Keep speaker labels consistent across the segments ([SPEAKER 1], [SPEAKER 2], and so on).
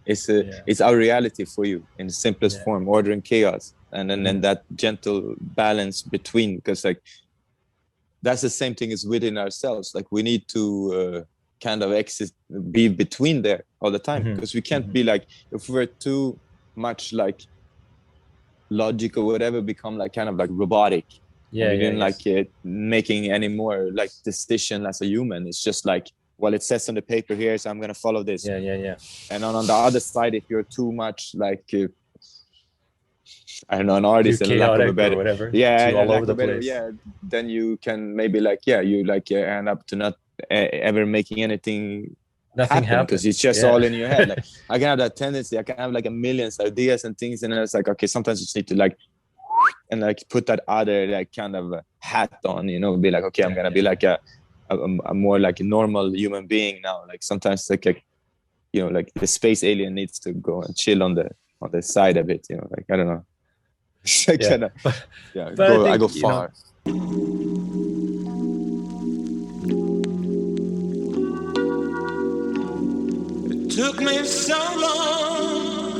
[SPEAKER 1] it's our reality for you in the simplest form, order and chaos, and then that gentle balance between, because like that's the same thing as within ourselves. Like we need to kind of be between there all the time, because we can't be like, if we're too much like logic or whatever, become like kind of like robotic. We didn't like making any more like decision as a human. It's just like, well, it says on the paper here, so I'm gonna follow this. And on the other side, if you're too much like I don't know, an artist, and lack of a better,
[SPEAKER 2] whatever,
[SPEAKER 1] all over the place, then you can maybe like you like end up to not ever making anything happen, because it's just all in your head. Like I can have that tendency, I can have like a million ideas and things, and it's like, okay, sometimes you just need to like and like put that other like kind of hat on, you know, be like, okay, I'm gonna be like a more like a normal human being now. Like sometimes like you know, like the space alien needs to go and chill on the side of it, you know, like I don't know. I kinda, I go far.
[SPEAKER 3] It took me so long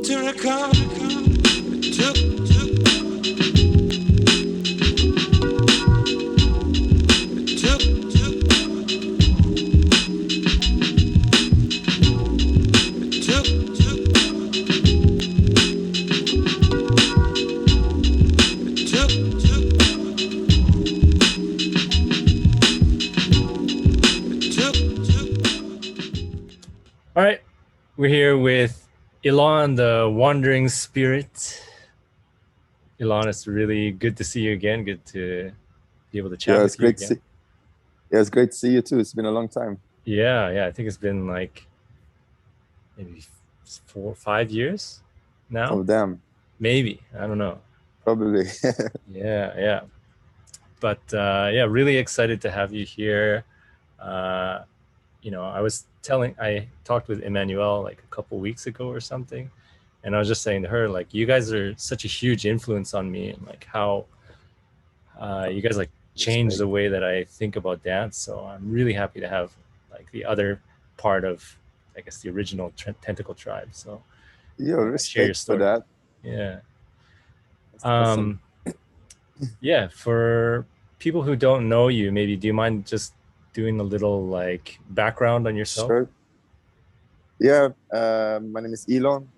[SPEAKER 3] to recover. It took
[SPEAKER 2] All right, we're here with Elon the Wandering Spirit. Elon, it's really good to see you again. Good to be able to chat with you again.
[SPEAKER 1] It's great to see you too. It's been a long time.
[SPEAKER 2] Yeah. I think it's been like maybe 4 or 5 years now.
[SPEAKER 1] Oh, damn.
[SPEAKER 2] Maybe. I don't know.
[SPEAKER 1] Probably.
[SPEAKER 2] Yeah. But really excited to have you here. You know, I talked with Emmanuel like a couple weeks ago or something, and I was just saying to her, like, you guys are such a huge influence on me, and like how you guys like changed the way that I think about dance. So I'm really happy to have like the other part of, I guess, the original Tentacle Tribe. So
[SPEAKER 1] share your story. For that.
[SPEAKER 2] Yeah. Awesome. Yeah, for people who don't know you, maybe do you mind just doing a little like background on yourself?
[SPEAKER 1] Sure. Yeah, my name is Elon,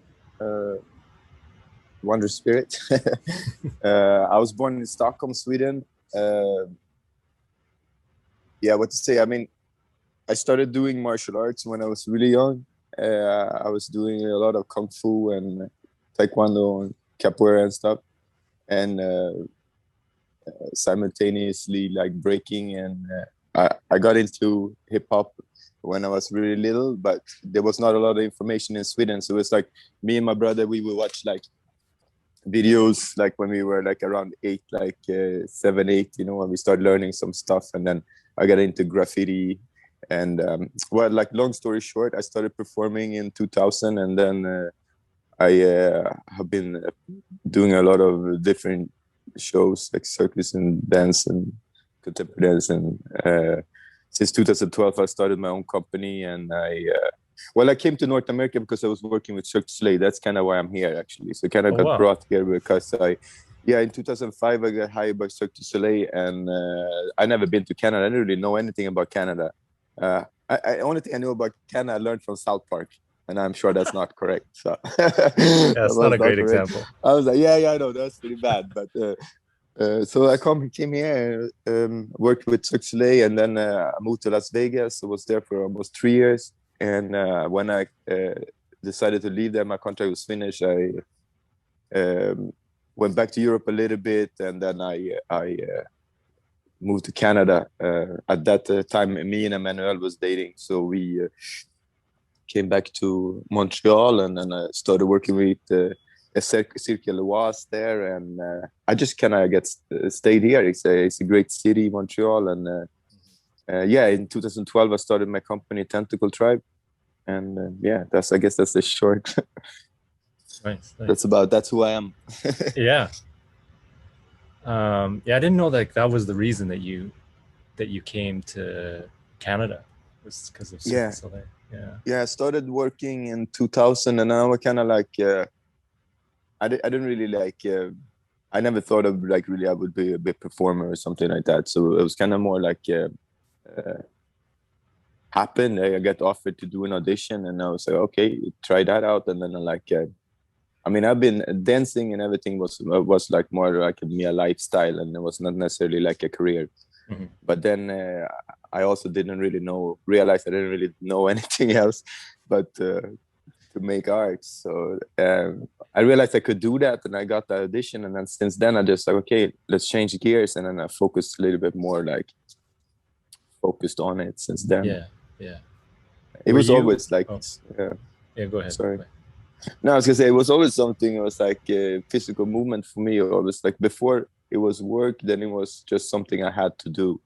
[SPEAKER 1] Wandering Spirit. I was born in Stockholm, Sweden. What to say? I mean, I started doing martial arts when I was really young. I was doing a lot of kung fu and taekwondo and capoeira and stuff, and simultaneously like breaking, and I got into hip hop when I was really little, but there was not a lot of information in Sweden. So it's like me and my brother, we would watch like videos like when we were like around 8, like 7, 8, you know, when we started learning some stuff. And then I got into graffiti, and well, like long story short, I started performing in 2000, and then I have been doing a lot of different shows like circus and dance and contemporary dance, and since 2012 I started my own company. And I came to North America because I was working with Cirque du Soleil. That's kind of why I'm here, actually. So kind of got brought here because in 2005 I got hired by Cirque du Soleil, and I never been to Canada. I didn't really know anything about Canada. Only thing I knew about Canada I learned from South Park, and I'm sure that's not correct. So
[SPEAKER 2] that's not a great example.
[SPEAKER 1] I was like, I know that's pretty bad, but so I came here, worked with Cirque du Soleil, and then I moved to Las Vegas. I was there for almost 3 years, and when I decided to leave there, my contract was finished. I went back to Europe a little bit, and then I moved to Canada. At that time, me and Emmanuel was dating, so we came back to Montreal, and then I started working with Cirque du Soleil there, and I just kind of stayed here. It's a great city, Montreal, and in 2012 I started my company Tentacle Tribe, and I guess that's the short.
[SPEAKER 2] Nice.
[SPEAKER 1] That's who I am.
[SPEAKER 2] Yeah. I didn't know that was the reason that you came to Canada, was because of Cirque du Soleil.
[SPEAKER 1] Yeah, I started working in 2000, and I was kind of like I didn't really like I never thought of like really I would be a big performer or something like that. So it was kind of more like happened. I got offered to do an audition, and I was like, okay, try that out. And then I like I mean, I've been dancing and everything was like more like a lifestyle, and it was not necessarily like a career.
[SPEAKER 2] Mhm.
[SPEAKER 1] But then I also didn't really realize I didn't really know anything else but to make art. So I realized I could do that, and I got the audition. And then since then, I just like, okay, let's change gears. And then I focused a little bit more, like focused on it since then.
[SPEAKER 2] Yeah.
[SPEAKER 1] It
[SPEAKER 2] Were
[SPEAKER 1] was
[SPEAKER 2] you?
[SPEAKER 1] always like,
[SPEAKER 2] Oh, yeah. Go ahead.
[SPEAKER 1] sorry.
[SPEAKER 2] Go ahead.
[SPEAKER 1] No, I was gonna say it was always something. It was like physical movement for me. It was like before it was work, then it was just something I had to do.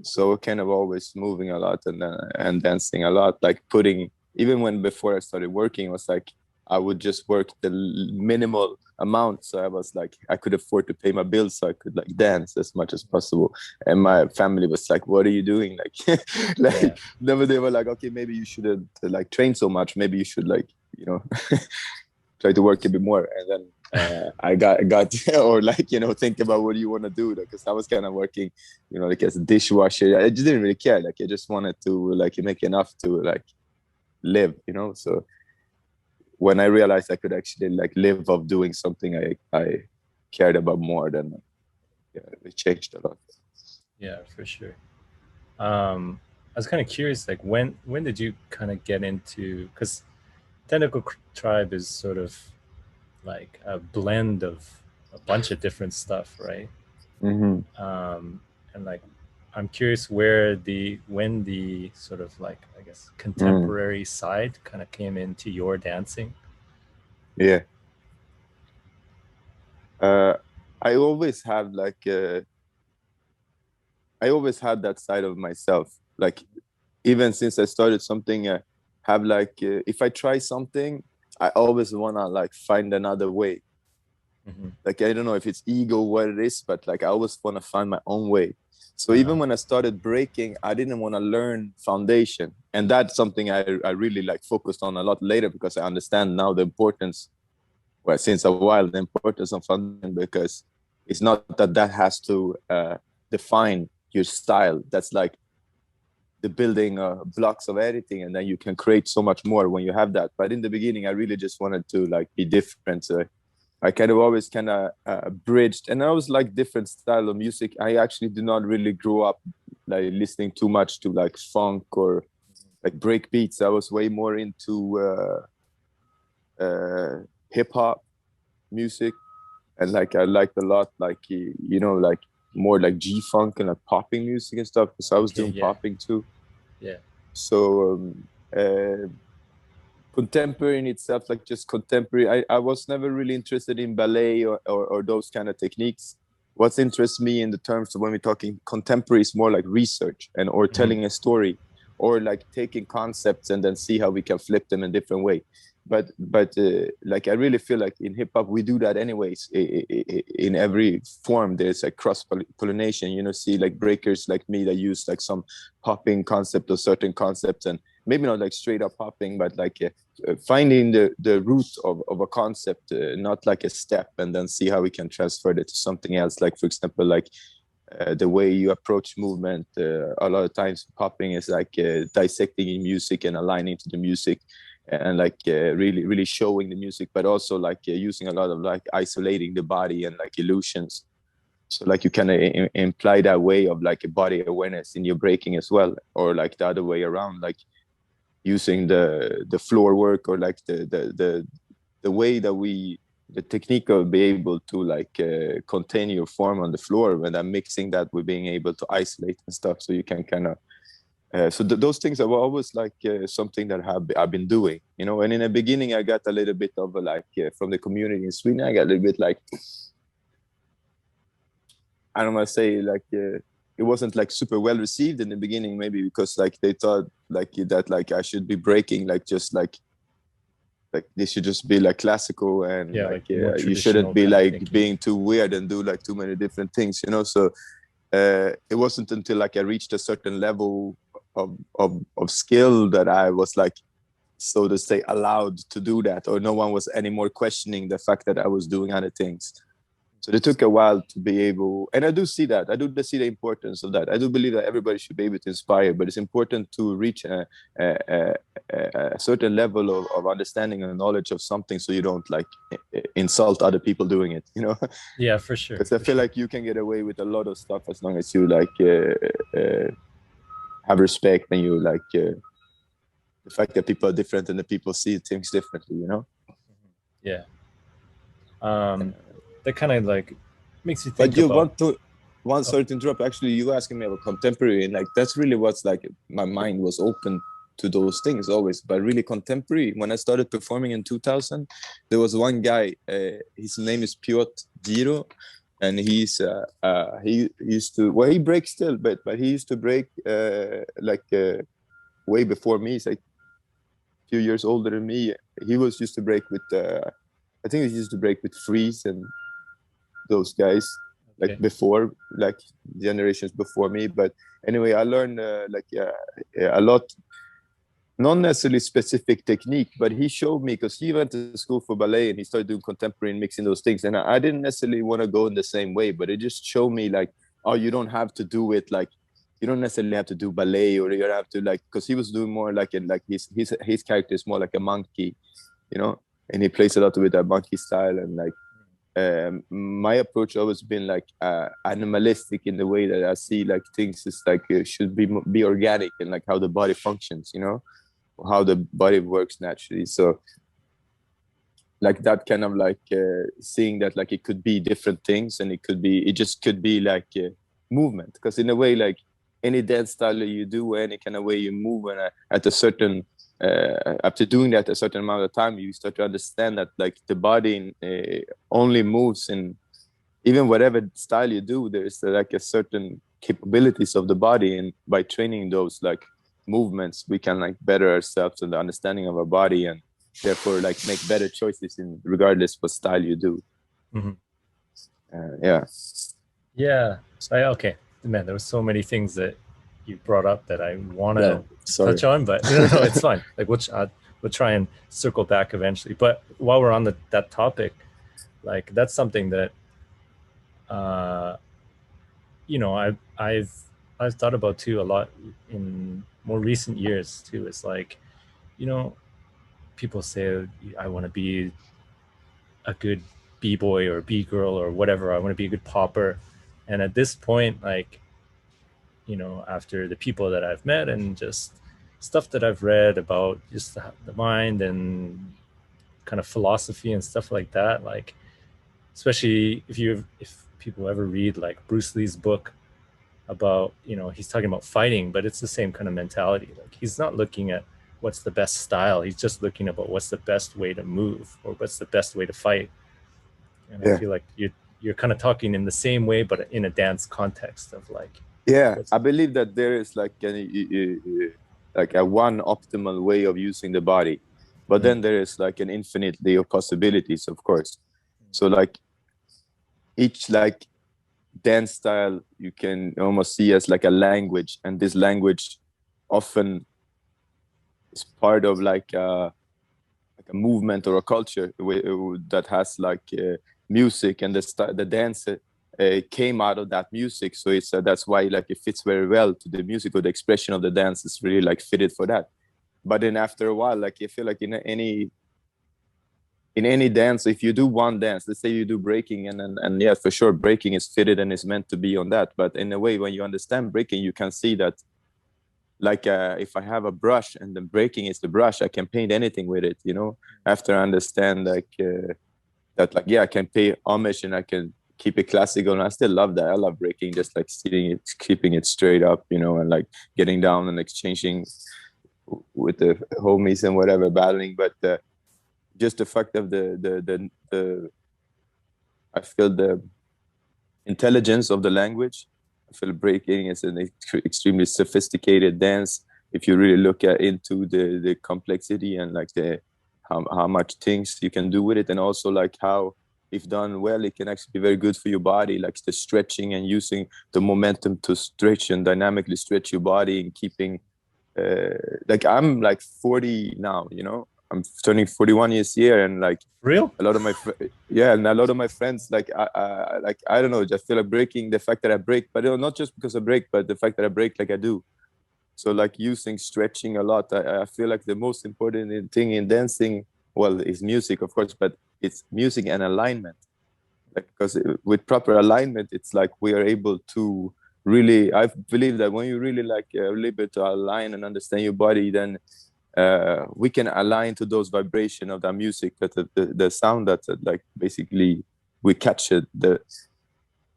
[SPEAKER 1] So kind of always moving a lot and dancing a lot. Like putting even when before I started working, it was like I would just work the minimal amount. So I was like I could afford to pay my bills, so I could like dance as much as possible. And my family was like, "What are you doing?" Like, like never they were like, "Okay, maybe you shouldn't like train so much. Maybe you should like try to work a bit more." And then I got or like think about what you want to do, because I was kind of working like as a dishwasher. I just didn't really care. Like I just wanted to like make enough to like live, so when I realized I could actually like live off doing something I cared about more, then it changed a lot.
[SPEAKER 2] Yeah, for sure. I was kind of curious, like when did you kind of get into, because Tentacle Tribe is sort of like a blend of a bunch of different stuff, right? And like I'm curious when the sort of like, I guess, contemporary side kind of came into your dancing.
[SPEAKER 1] Yeah. I always have like I always had that side of myself. Like even since I started something, have like if I try something, I always wanna like find another way. Like I don't know if it's ego what it is, but like I always wanna find my own way. So even when I started breaking, I didn't want to learn foundation, and that's something I really like focused on a lot later, because I understand now the importance. Well, since a while, the importance of foundation, because it's not that has to define your style. That's like the building blocks of editing, and then you can create so much more when you have that. But in the beginning, I really just wanted to like be different. So I kind of always kind of bridged, and I was like different style of music. I actually did not really grow up like listening too much to like funk or like break beats. I was way more into hip hop music, and like I liked a lot like like more like G funk and like popping music and stuff, because I was doing popping too.
[SPEAKER 2] Yeah.
[SPEAKER 1] So contemporary in itself, like just contemporary, I was never really interested in ballet or those kind of techniques. What interests me in the terms of when we're talking contemporary is more like research or telling a story, or like taking concepts and then see how we can flip them in different way. But like I really feel like in hip hop we do that anyways. In every form there's a cross pollination. See like breakers like me that use like some popping concept or certain concepts, and maybe not like straight up popping, but like finding the root of a concept, not like a step, and then see how we can transfer it to something else. Like for example, like the way you approach movement, a lot of times popping is like dissecting in music and aligning to the music, and like really showing the music, but also like using a lot of like isolating the body and like illusions. So like you can imply that way of like a body awareness in your breaking as well, or like the other way around, like using the floor work, or like the way that the technique of being able to like contain your form on the floor, when I'm mixing that with being able to isolate and stuff, so you can kind of so those things are always like something that I've been doing, and in the beginning I got a little bit of like from the community in Sweden, I got a little bit like, I don't want to say like it wasn't like super well received in the beginning, maybe because like they thought like that like I should be breaking like just like this should just be like classical, and like you shouldn't be like being too weird and do like too many different things, so it wasn't until like I reached a certain level of skill that I was like, so to say, allowed to do that, or no one was anymore questioning the fact that I was doing other things. So it took a while to be able, and I do see that. I do see the importance of that. I do believe that everybody should be able to inspire, but it's important to reach a, a certain level of understanding and knowledge of something, so you don't like insult other people doing it. You know?
[SPEAKER 2] Yeah, for sure.
[SPEAKER 1] Because I feel like you can get away with a lot of stuff as long as you like have respect, and you like the fact that people are different and the people see things differently. You know?
[SPEAKER 2] Yeah. That kind of like makes you think.
[SPEAKER 1] But you
[SPEAKER 2] about...
[SPEAKER 1] want to, one sorry to interrupt. Actually, you asking me about contemporary, and like that's really what's like my mind was open to those things always. But really contemporary, when I started performing in 2000, there was one guy. His name is Piotr Giro, and he's he used to, well, he breaks still, but he used to break way before me. He's like a few years older than me. He was used to break with I think he used to break with Freeze and those guys, like
[SPEAKER 2] Okay.
[SPEAKER 1] before, like generations before me. But anyway, I learned a lot, not necessarily specific technique, but he showed me, because he went to school for ballet and he started doing contemporary and mixing those things, and I didn't necessarily want to go in the same way, but it just showed me like, oh, you don't have to do it like, you don't necessarily have to do ballet, or you have to like, because he was doing more like his character is more like a monkey, you know, and he plays a lot with that monkey style. And like my approach always been like animalistic in the way that I see like things is like should be organic, and like how the body functions, you know, how the body works naturally. So like that kind of like seeing that like it could be different things, and it just could be like movement, because in a way like any dance style you do, any kind of way you move, and at a certain after doing that a certain amount of time, you start to understand that like the body only moves in, even whatever style you do, there's like a certain capabilities of the body, and by training those like movements, we can like better ourselves and the understanding of our body, and therefore like make better choices in regardless what style you do.
[SPEAKER 2] Yeah. Okay, man, there were so many things that you brought up that I want to touch on, but no, it's fine. Like we'll try and circle back eventually. But while we're on that topic, like that's something that you know, I've thought about too a lot in more recent years too. It's like, you know, people say I want to be a good b-boy or b-girl or whatever. I want to be a good popper. And at this point, like, you know, after the people that I've met and just stuff that I've read about just the mind and kind of philosophy and stuff like that, like, especially if people ever read like Bruce Lee's book about, you know, he's talking about fighting, but it's the same kind of mentality. Like he's not looking at what's the best style. He's just looking about what's the best way to move or what's the best way to fight. And I feel like you're kind of talking in the same way, but in a dance context of like,
[SPEAKER 1] I believe that there is like a one optimal way of using the body, but then there is like an infinity of possibilities, of course. So like each like dance style you can almost see as like a language, and this language often is part of like a movement or a culture that has like music, and the dance came out of that music. So it's that's why like it fits very well to the music, or the expression of the dance is really like fitted for that. But then after a while, like you feel like in any dance, if you do one dance, let's say you do breaking, and yeah, for sure breaking is fitted and is meant to be on that. But in a way, when you understand breaking, you can see that like if I have a brush and then breaking is the brush, I can paint anything with it, you know, after I understand like that, like, yeah, I can pay homage and I can keep it classical, and I still love that. I love breaking, just like sitting it, keeping it straight up, you know, and like getting down and exchanging with the homies and whatever, battling. But just the fact of the I feel the intelligence of the language. I feel breaking is an extremely sophisticated dance if you really look into the complexity and like the how much things you can do with it, and also like how, if done well, it can actually be very good for your body, like the stretching and using the momentum to stretch and dynamically stretch your body and keeping like I'm like 40 now, you know, I'm turning 41 this year, and like
[SPEAKER 2] Real?
[SPEAKER 1] a lot of my yeah, and a lot of my friends, like like I don't know, just feel like breaking the fact that I break, but not just because I break, but the fact that I break like I do. So like using stretching a lot, I feel like the most important thing in dancing, well, is music, of course, but it's music and alignment. Like, because with proper alignment, it's like we are able to really, I believe that when you really like able to align and understand your body, then we can align to those vibration of that music, that the sound that like basically we catch it,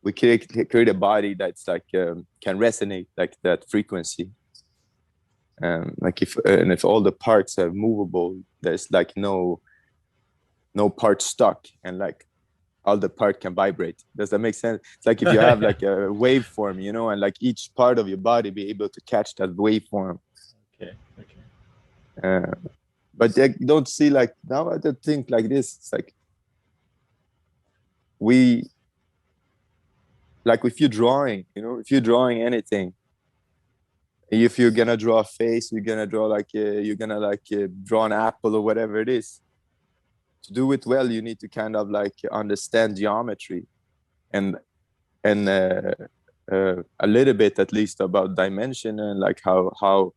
[SPEAKER 1] we create a body that's like can resonate like that frequency. Like if all the parts are movable, there's like no part stuck, and like all the part can vibrate. Does that make sense? It's like if you have like a waveform, you know, and like each part of your body be able to catch that waveform.
[SPEAKER 2] Okay.
[SPEAKER 1] But I don't see, like, now I don't think like this. It's like if you're drawing, you know, if you're drawing anything, if you're gonna draw a face, you're gonna draw like draw an apple or whatever it is. To do it well, you need to kind of like understand geometry and a little bit at least about dimension, and like how how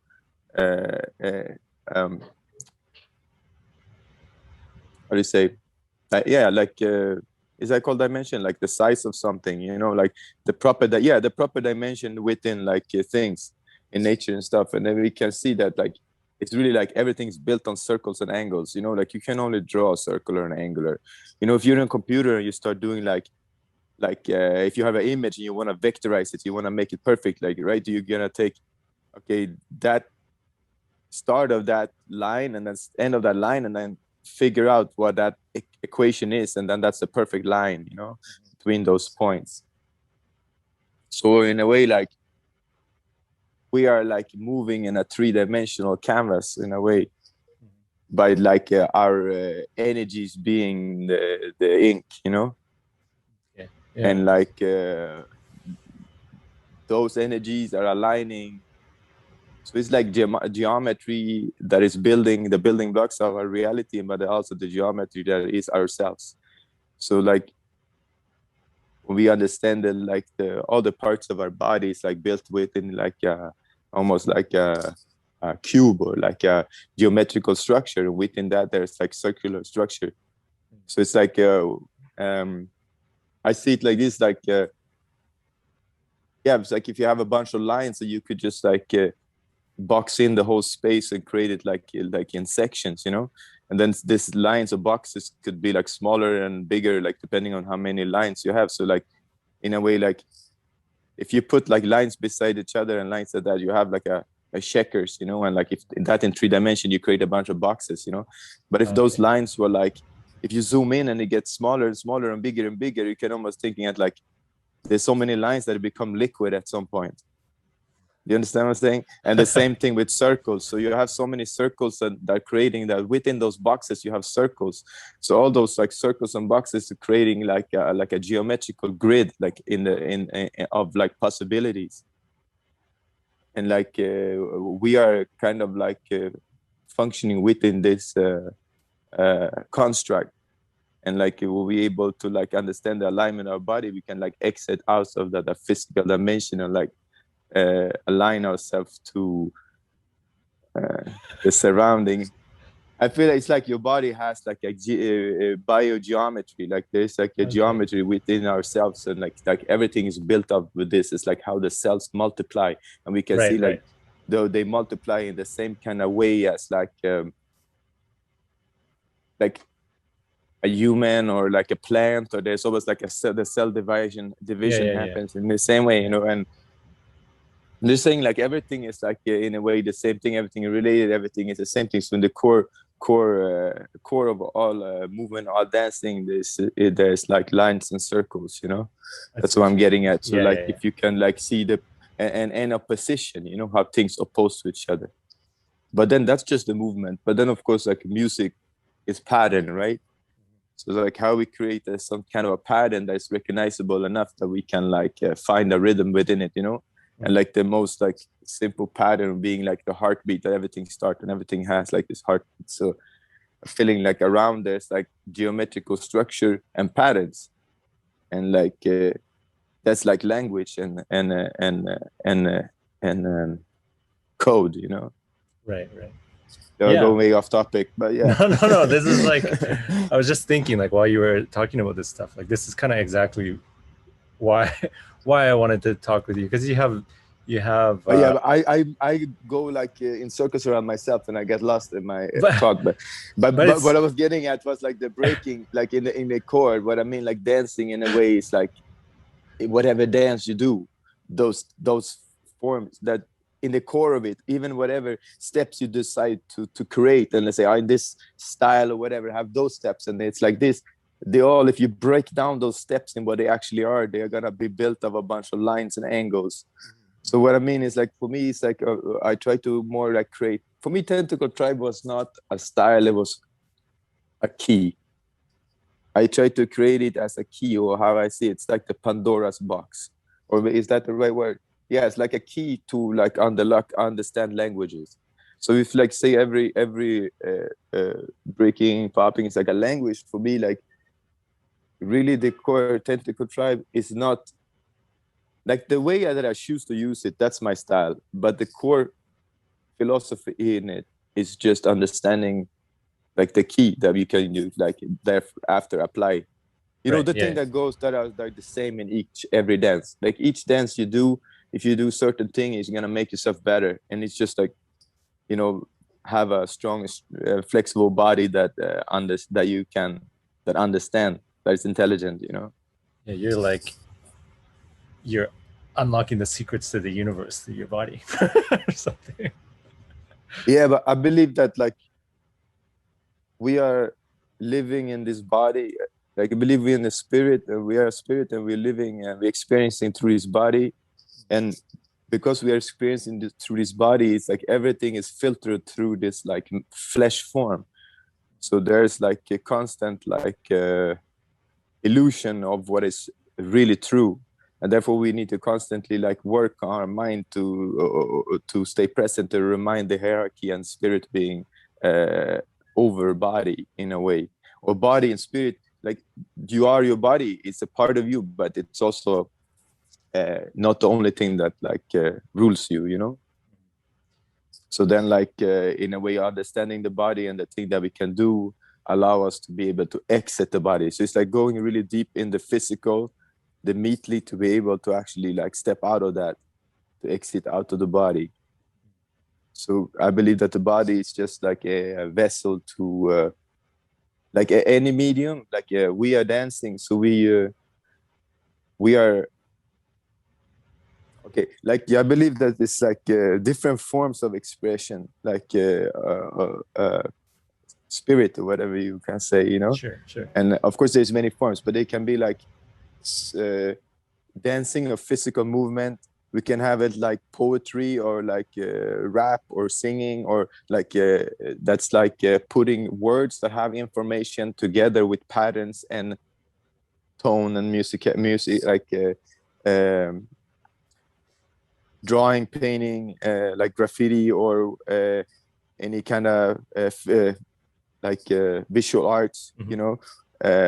[SPEAKER 1] do you say, is that called dimension, like the size of something, you know, like the proper the proper dimension within like things in nature and stuff. And then we can see that like it's really like everything's built on circles and angles, you know, like you can only draw a circular and angular, you know. If you're in a computer and you start doing like if you have an image and you want to vectorize it, you want to make it perfect, like, right, you're gonna take, okay, that start of that line and then end of that line, and then figure out what that equation is, and then that's the perfect line, you know, between those points. So in a way, like we are like moving in a three-dimensional canvas in a way, by like our energies being the ink, you know.
[SPEAKER 2] Yeah.
[SPEAKER 1] And like those energies are aligning. So it's like geometry that is building the building blocks of our reality, but also the geometry that is ourselves. So like when we understand that like all the parts of our body is like built within like almost like a cube, or like a geometrical structure, and within that there's like circular structure. So it's like I see it like this, like it's like if you have a bunch of lines, so you could just like box in the whole space and create it like in sections, you know. And then these lines or boxes could be like smaller and bigger, like depending on how many lines you have. So like in a way, like if you put like lines beside each other and lines like that, you have like a checkers, you know. And like if that in 3D, you create a bunch of boxes, you know. But if those lines were like, if you zoom in and it gets smaller and smaller and bigger, you can almost thinking at like there's so many lines that become liquid at some point. You understand what I'm saying? And the same thing with circles. So you have so many circles that are creating that within those boxes you have circles. So all those like circles and boxes are creating like a geometrical grid, like in of like possibilities. And like we are kind of like functioning within this construct. And like we'll be able to like understand the alignment of our body. We can like exit out of that physical dimension and like align ourselves to the surrounding. I feel like it's like your body has like a biogeometry, like there's like a geometry within ourselves, and like everything is built up with this. It's like how the cells multiply, and we can see like though they multiply in the same kind of way as like a human or like a plant, or there's always like the cell division happens in the same way, you know. And they're saying like everything is like in a way the same thing, everything is related, everything is the same thing. So in the core of all movement, all dancing, there's like lines and circles, you know. That's what I'm getting at. So if you can like see the and opposition, you know, how things oppose to each other. But then that's just the movement. But then of course like music is pattern, right? So like how we create some kind of a pattern that's recognizable enough that we can like find a rhythm within it, you know. And like the most like simple pattern being like the heartbeat, that everything starts and everything has like this heartbeat. So feeling like around there's like geometrical structure and patterns, and like that's like language and code, you know.
[SPEAKER 2] Right.
[SPEAKER 1] They'll go way off topic, but yeah.
[SPEAKER 2] No. This is like, I was just thinking, like, while you were talking about this stuff, like, this is kind of exactly why I wanted to talk with you, because you have
[SPEAKER 1] yeah, but I go like in circles around myself, and I get lost in my talk. But what I was getting at was like the breaking, like in the chord. What I mean, like dancing in a way is like whatever dance you do, those forms that in the core of it, even whatever steps you decide to create, and let's say in this style or whatever, have those steps, and it's like this. They all, if you break down those steps in what they actually are, they are gonna be built of a bunch of lines and angles. So what I mean is, like, for me, it's like I try to more like create. For me, Tentacle Tribe was not a style; it was a key. I try to create it as a key, or how I see it. It's like the Pandora's box, or is that the right word? Yeah, it's like a key to like understand languages. So if like say every breaking, popping is like a language for me, like really the core Tentacle Tribe is not like the way that I choose to use it. That's my style, but the core philosophy in it is just understanding like the key that you can use, like after apply. You know, the thing that goes that are like the same in every dance. Like each dance you do, if you do certain thing, it's gonna make yourself better. And it's just like, you know, have a strong, flexible body that understand, that is intelligent. You know.
[SPEAKER 2] Yeah, you're unlocking the secrets to the universe through your body, or something.
[SPEAKER 1] Yeah, but I believe that like we are living in this body. Like I believe we're in the spirit, and we are a spirit, and we're living and we're experiencing through this body. And because we are experiencing this through this body, it's like everything is filtered through this like flesh form. So there's like a constant like illusion of what is really true, and therefore we need to constantly like work on our mind to stay present, to remind the hierarchy and spirit being over body in a way, or body and spirit. Like you are your body; it's a part of you, but it's also not the only thing that like rules you. You know. So then, like in a way, understanding the body and the thing that we can do allow us to be able to exit the body. So it's like going really deep in the physical, the meatly, to be able to actually like step out of that, to exit out of the body. So I believe that the body is just like a vessel to like any medium. Like we are dancing, so we are okay. Like I believe that it's like different forms of expression, like spirit or whatever you can say, you know.
[SPEAKER 2] Sure.
[SPEAKER 1] And of course there's many forms, but they can be like dancing or physical movement. We can have it like poetry, or like rap or singing, or like that's like putting words that have information together with patterns and tone and music like drawing, painting, like graffiti, or any kind of like visual arts. You know,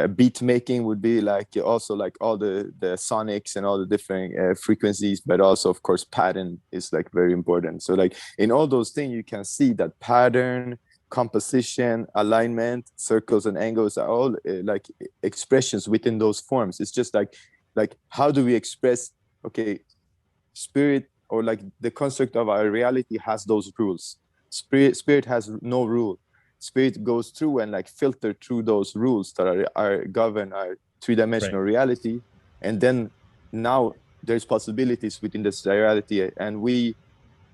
[SPEAKER 1] beat making would be like also like all the sonics and all the different frequencies, but also of course pattern is like very important. So like in all those things you can see that pattern, composition, alignment, circles and angles are all like expressions within those forms. It's just like how do we express, okay, spirit, or like the construct of our reality has those rules. Spirit has no rule. Spirit goes through and like filter through those rules that are govern our three-dimensional reality, and then now there's possibilities within this reality, and we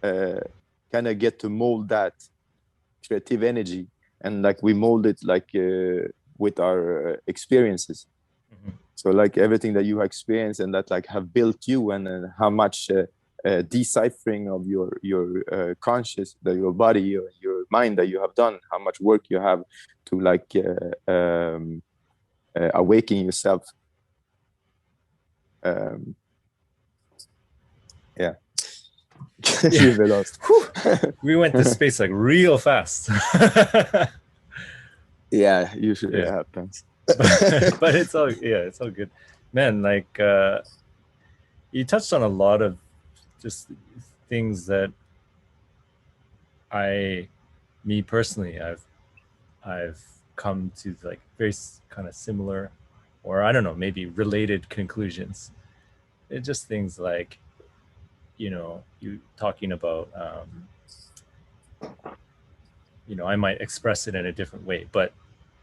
[SPEAKER 1] kind of get to mold that creative energy, and like we mold it like with our experiences. So like everything that you experience and that like have built you, and how much deciphering of your conscious, your body, your mind that you have done, how much work you have to like awaken yourself. Yeah. You were lost.
[SPEAKER 2] We went to space like real fast.
[SPEAKER 1] Yeah, usually it
[SPEAKER 2] Yeah.
[SPEAKER 1] happens.
[SPEAKER 2] But it's all good, man. Like you touched on a lot of just things that me personally, I've come to like very kind of similar, or I don't know, maybe related conclusions. It's just things like, you talking about, I might express it in a different way, but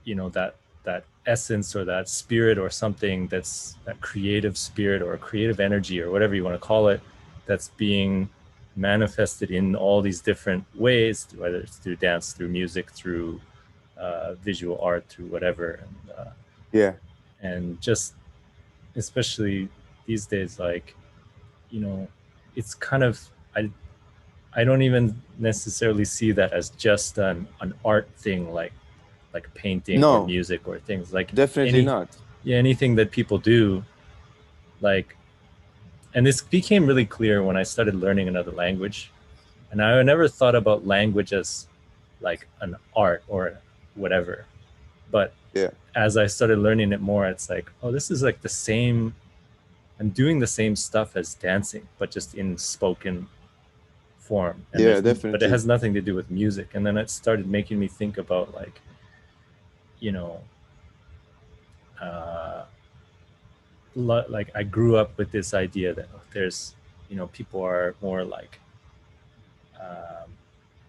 [SPEAKER 2] that essence or that spirit or something, that's that creative spirit or creative energy or whatever you want to call it, that's being manifested in all these different ways, whether it's through dance, through music, through visual art, through whatever. And
[SPEAKER 1] Yeah.
[SPEAKER 2] and just especially these days, like, it's kind of, I don't even necessarily see that as just an art thing, like painting or
[SPEAKER 1] No,
[SPEAKER 2] music or things like
[SPEAKER 1] definitely not.
[SPEAKER 2] anything that people do, like, and this became really clear when I started learning another language. And I never thought about language as like an art or whatever, but
[SPEAKER 1] Yeah.
[SPEAKER 2] as I started learning it more, it's like, oh, this is like the same, I'm doing the same stuff as dancing, but just in spoken form. And
[SPEAKER 1] Yeah,
[SPEAKER 2] but it
[SPEAKER 1] definitely.
[SPEAKER 2] has nothing to do with music. And then it started making me think about, like, you know uh, like I grew up with this idea that there's, people are more um,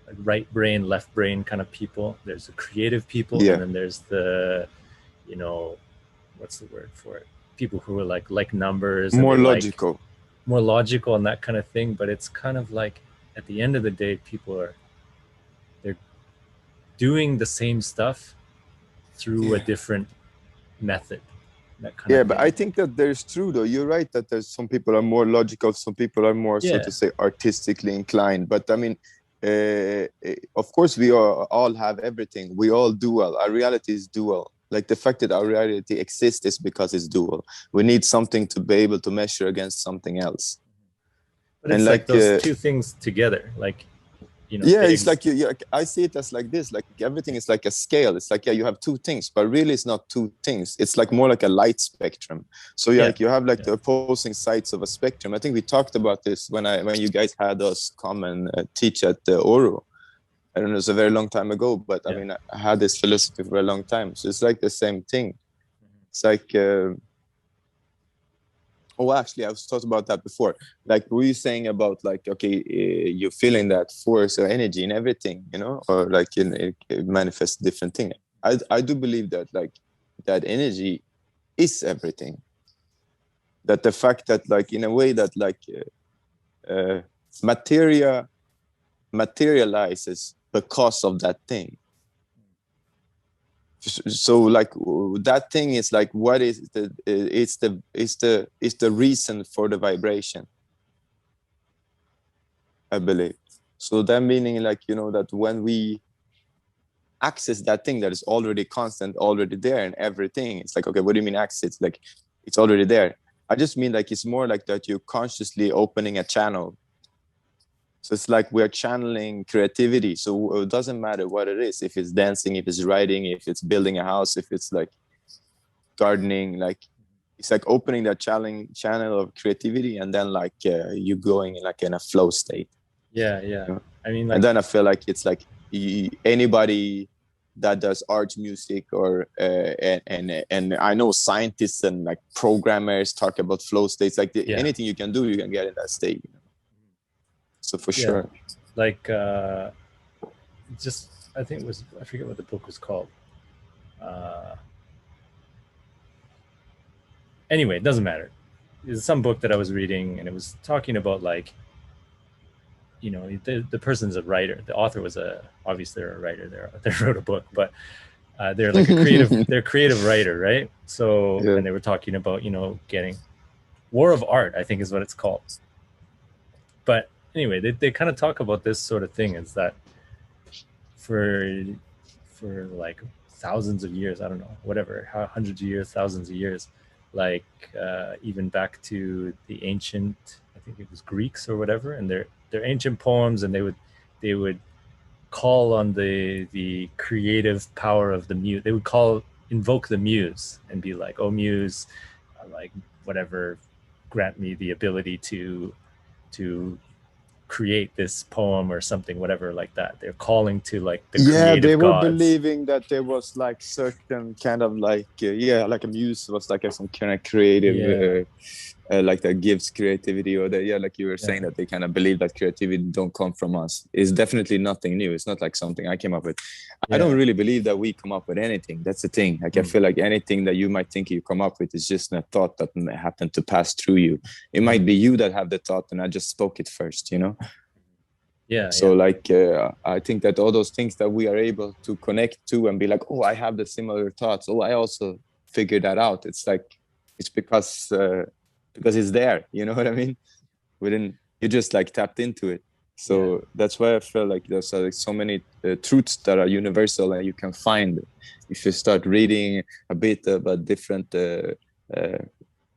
[SPEAKER 2] like right brain, left brain kind of people. There's the creative people, and
[SPEAKER 1] Yeah.
[SPEAKER 2] then there's the, what's the word for it? People who are like numbers, and
[SPEAKER 1] More
[SPEAKER 2] they like
[SPEAKER 1] logical.
[SPEAKER 2] more logical and that kind of thing. But it's kind of like, at the end of the day, they're doing the same stuff through a
[SPEAKER 1] Yeah.
[SPEAKER 2] different method, that kind of
[SPEAKER 1] Yeah, but I
[SPEAKER 2] thing.
[SPEAKER 1] think that there's true though. You're right that there's some people are more logical, some people are more, so
[SPEAKER 2] Yeah,
[SPEAKER 1] to say, artistically inclined. But I mean, of course, we all have everything. We all dual. Our reality is dual. Like the fact that our reality exists is because it's dual. We need something to be able to measure against something else.
[SPEAKER 2] but
[SPEAKER 1] And
[SPEAKER 2] it's like
[SPEAKER 1] like,
[SPEAKER 2] those two things together, like,
[SPEAKER 1] yeah,
[SPEAKER 2] they
[SPEAKER 1] it's like I see it as like this, like everything is like a scale. It's like, yeah, you have two things, but really it's not two things. It's like more like a light spectrum. So
[SPEAKER 2] Yeah.
[SPEAKER 1] like you have like
[SPEAKER 2] Yeah.
[SPEAKER 1] the opposing sides of a spectrum. I think we talked about this when you guys had us come and teach at the Oro. I don't know, it's a very long time ago, but I
[SPEAKER 2] Yeah.
[SPEAKER 1] mean, I had this philosophy for a long time. So it's like the same thing. It's like, oh, actually, I was talked about that before. Like, were you saying about like, okay, you're feeling that force or energy in everything, or like it manifests different thing. I do believe that like that energy is everything. That the fact that like in a way that like materia materializes because of that thing. So like that thing is like, what is it's the reason for the vibration, I believe. So that meaning like, that when we access that thing that is already constant, already there in everything, it's like, okay, what do you mean access? It's like, it's already there. I just mean like, it's more like that you're consciously opening a channel. So it's like we're channeling creativity. So it doesn't matter what it is, if it's dancing, if it's writing, if it's building a house, if it's like gardening, like it's like opening that channel of creativity, and then like you going like in a flow state.
[SPEAKER 2] Yeah. Yeah. I mean, like,
[SPEAKER 1] And then I feel like it's like anybody that does art, music, or and I know scientists and like programmers talk about flow states. Like
[SPEAKER 2] yeah.
[SPEAKER 1] anything you can do, you can get in that state. So for
[SPEAKER 2] Yeah.
[SPEAKER 1] sure.
[SPEAKER 2] Like, just, I think it was, I forget what the book was called. Anyway, it doesn't matter. It's some book that I was reading, and it was talking about like, the person's a writer. The author was obviously they're a writer. They wrote a book, but they're like they're a creative writer, right? So,
[SPEAKER 1] Yeah.
[SPEAKER 2] and they were talking about, getting War of Art, I think is what it's called. But anyway, they kind of talk about this sort of thing, is that for like thousands of years, I don't know, whatever, hundreds of years, thousands of years, like even back to the ancient, I think it was Greeks or whatever, and they're ancient poems, and they would call on the creative power of the muse. They would invoke the muse and be like, "Oh muse, like whatever, grant me the ability to create this poem or something, whatever, like that." They're calling to like the
[SPEAKER 1] Yeah, they
[SPEAKER 2] creative
[SPEAKER 1] were
[SPEAKER 2] gods.
[SPEAKER 1] believing that there was like certain kind of like like a muse was like some kind of creative like that gives creativity, or that like you were saying, that they kind of believe that creativity don't come from us. It's definitely nothing new. It's not like something I came up with. I don't really believe that we come up with anything. That's the thing. Like I feel like anything that you might think you come up with is just a thought that happened to pass through you. It might be you that have the thought and I just spoke it first, you know. So like I think that all those things that we are able to connect to and be like, oh, I have the similar thoughts, oh, I also figured that out. It's like it's because it's there, you know what I mean? You just like tapped into it. So that's why I feel like there's like so many truths that are universal and you can find if you start reading a bit about different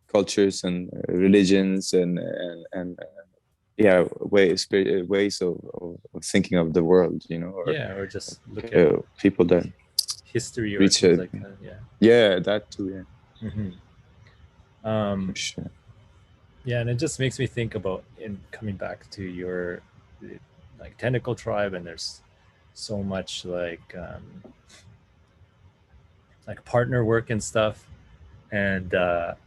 [SPEAKER 1] cultures and religions and ways of thinking of the world, you know,
[SPEAKER 2] or just look at
[SPEAKER 1] people that
[SPEAKER 2] history or things like that.
[SPEAKER 1] That too.
[SPEAKER 2] For sure. Yeah, and it just makes me think about, in coming back to your like Tentacle Tribe, and there's so much like partner work and stuff, and I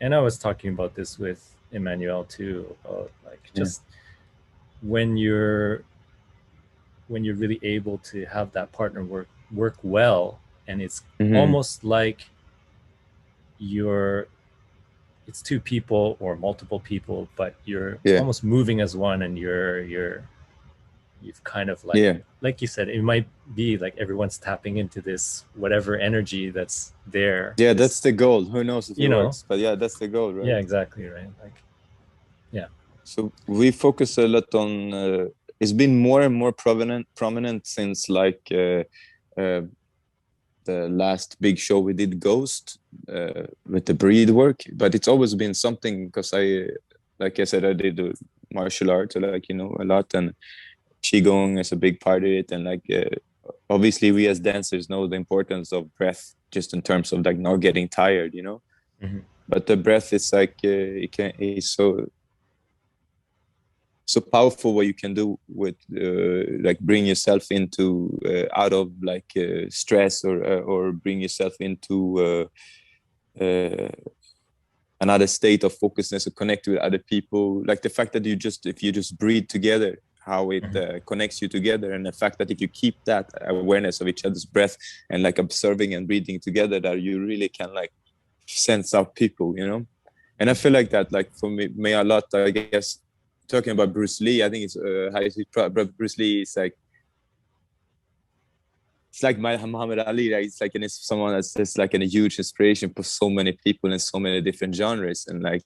[SPEAKER 2] was talking about this with Emmanuel too, about like just when you're really able to have that partner work well, and it's almost like it's two people or multiple people, but you're almost moving as one, and you've kind of like you said, it might be like everyone's tapping into this whatever energy that's there.
[SPEAKER 1] That's the goal. Who knows if it works, but that's the goal, right?
[SPEAKER 2] Exactly, right? Like
[SPEAKER 1] so we focus a lot on it's been more and more prominent since like the last big show we did, Ghost, with the breed work. But it's always been something, because like I said, I did martial arts, like, you know, a lot, and Qigong is a big part of it. And like obviously we as dancers know the importance of breath, just in terms of like not getting tired, you know. But the breath is like it's so powerful, what you can do with like bring yourself into out of like stress, or bring yourself into another state of focusness, or connect with other people. Like the fact that if you just breathe together, how it connects you together, and the fact that if you keep that awareness of each other's breath and like observing and breathing together, that you really can like sense out people, you know. And I feel like that, like for me a lot, I guess. Talking about Bruce Lee, I think it's Bruce Lee is like, it's like Muhammad Ali, right? It's like someone that's just like a huge inspiration for so many people in so many different genres, and like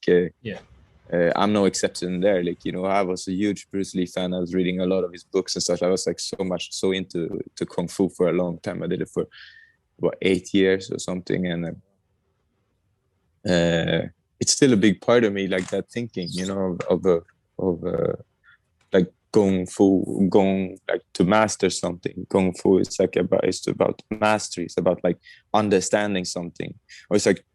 [SPEAKER 1] I'm no exception there. Like, you know, I was a huge Bruce Lee fan. I was reading a lot of his books and stuff. I was like so into kung fu for a long time. I did it for 8 years or something, and it's still a big part of me, like that thinking, you know, of like kung fu, like to master something. Kung fu is like it's about mastery. It's about like understanding something, or it's like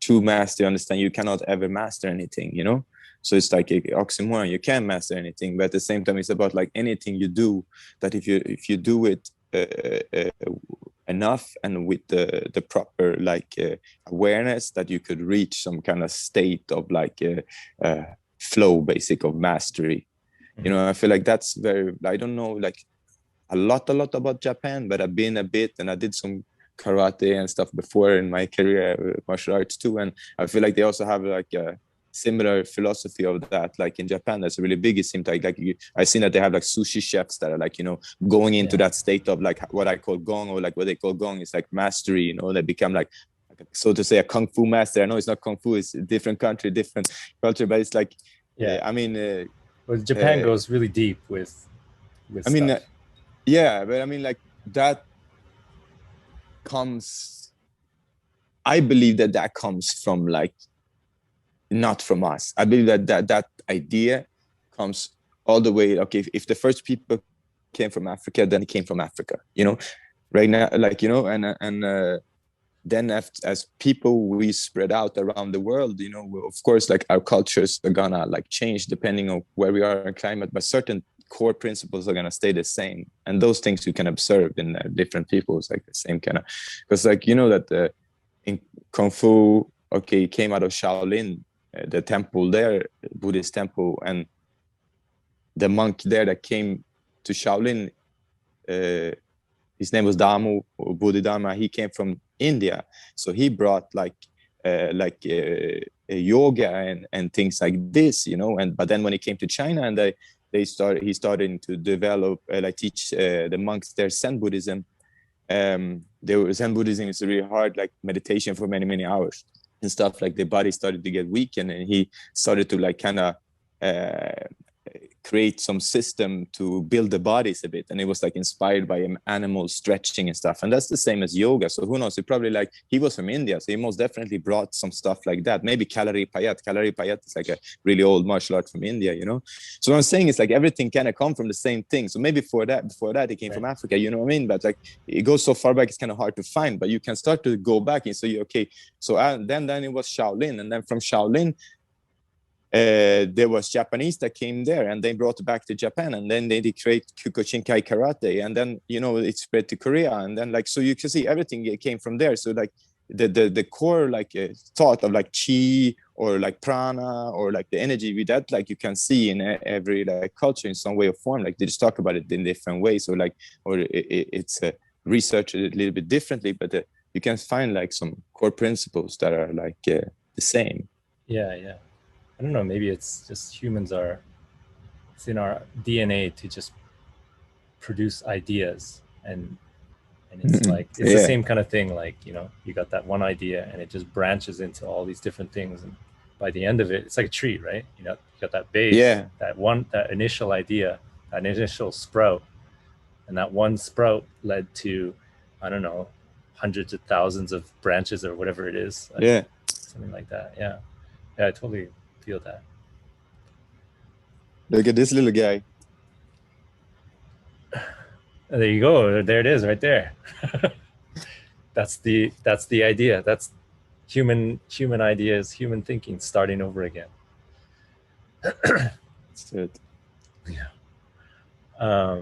[SPEAKER 1] to master, understand. You cannot ever master anything, you know. So it's like an oxymoron. You can't master anything, but at the same time, it's about like anything you do, that if you do it enough and with the proper like awareness, that you could reach some kind of state of like flow, basic, of mastery. You know, I feel like that's very, I don't know like a lot about Japan, but I've been a bit, and I did some karate and stuff before in my career, martial arts too, and I feel like they also have like a similar philosophy of that. Like in Japan, that's really big. It seems like I've seen that they have like sushi chefs that are like, you know, going into that state of like what I call gong, or like what they call gong is like mastery, you know. They become like so to say a kung fu master. I know it's not kung fu, it's a different country, different culture, but it's like I mean
[SPEAKER 2] well, Japan goes really deep with
[SPEAKER 1] I mean
[SPEAKER 2] stuff.
[SPEAKER 1] but I mean like that comes, I believe that comes from like not from us. I believe that idea comes all the way. Okay, if the first people came from Africa, then it came from Africa, you know, right now, like, you know, and then as people we spread out around the world, you know, of course, like our cultures are gonna like change depending on where we are in climate, but certain core principles are gonna stay the same, and those things you can observe in different peoples, like the same kind of, because like, you know, that in Kung Fu, okay, it came out of Shaolin, the temple there, Buddhist temple, and the monk there that came to Shaolin, his name was Damu or Bodhidharma. He came from India, so he brought like yoga and things like this, you know. And but then when he came to China, and he started to develop like teach the monks there Zen Buddhism. Zen Buddhism is really hard, like meditation for many hours and stuff. Like the body started to get weak, and he started to like kind of create some system to build the bodies a bit, and it was like inspired by animal stretching and stuff. And that's the same as yoga. So who knows, he probably, like, he was from India, so he most definitely brought some stuff like that. Maybe Kalari Payat is like a really old martial art from India, you know. So what I'm saying is like everything kind of come from the same thing. So maybe before that it came from Africa, you know what I mean? But like it goes so far back, it's kind of hard to find, but you can start to go back and say, okay, so then it was Shaolin, and then from Shaolin there was Japanese that came there, and they brought it back to Japan, and then they create Kyokushinkai karate, and then, you know, it spread to Korea, and then like, so you can see everything came from there. So like the core like thought of like chi or like prana or like the energy with that, like you can see in every like culture in some way or form. Like they just talk about it in different ways, so like, or it's researched a little bit differently, but you can find like some core principles that are like the same.
[SPEAKER 2] Yeah. I don't know, maybe it's just it's in our DNA to just produce ideas, and it's like, it's the same kind of thing, like, you know, you got that one idea and it just branches into all these different things, and by the end of it, it's like a tree, right? You know, you got that base, that initial idea, that initial sprout, and that one sprout led to, I don't know, hundreds of thousands of branches or whatever it is, like, something like that. Yeah, I totally feel that.
[SPEAKER 1] Look at this little guy.
[SPEAKER 2] There you go. There it is, right there. That's the idea. That's human ideas, human thinking starting over again.
[SPEAKER 1] That's it.
[SPEAKER 2] Yeah. I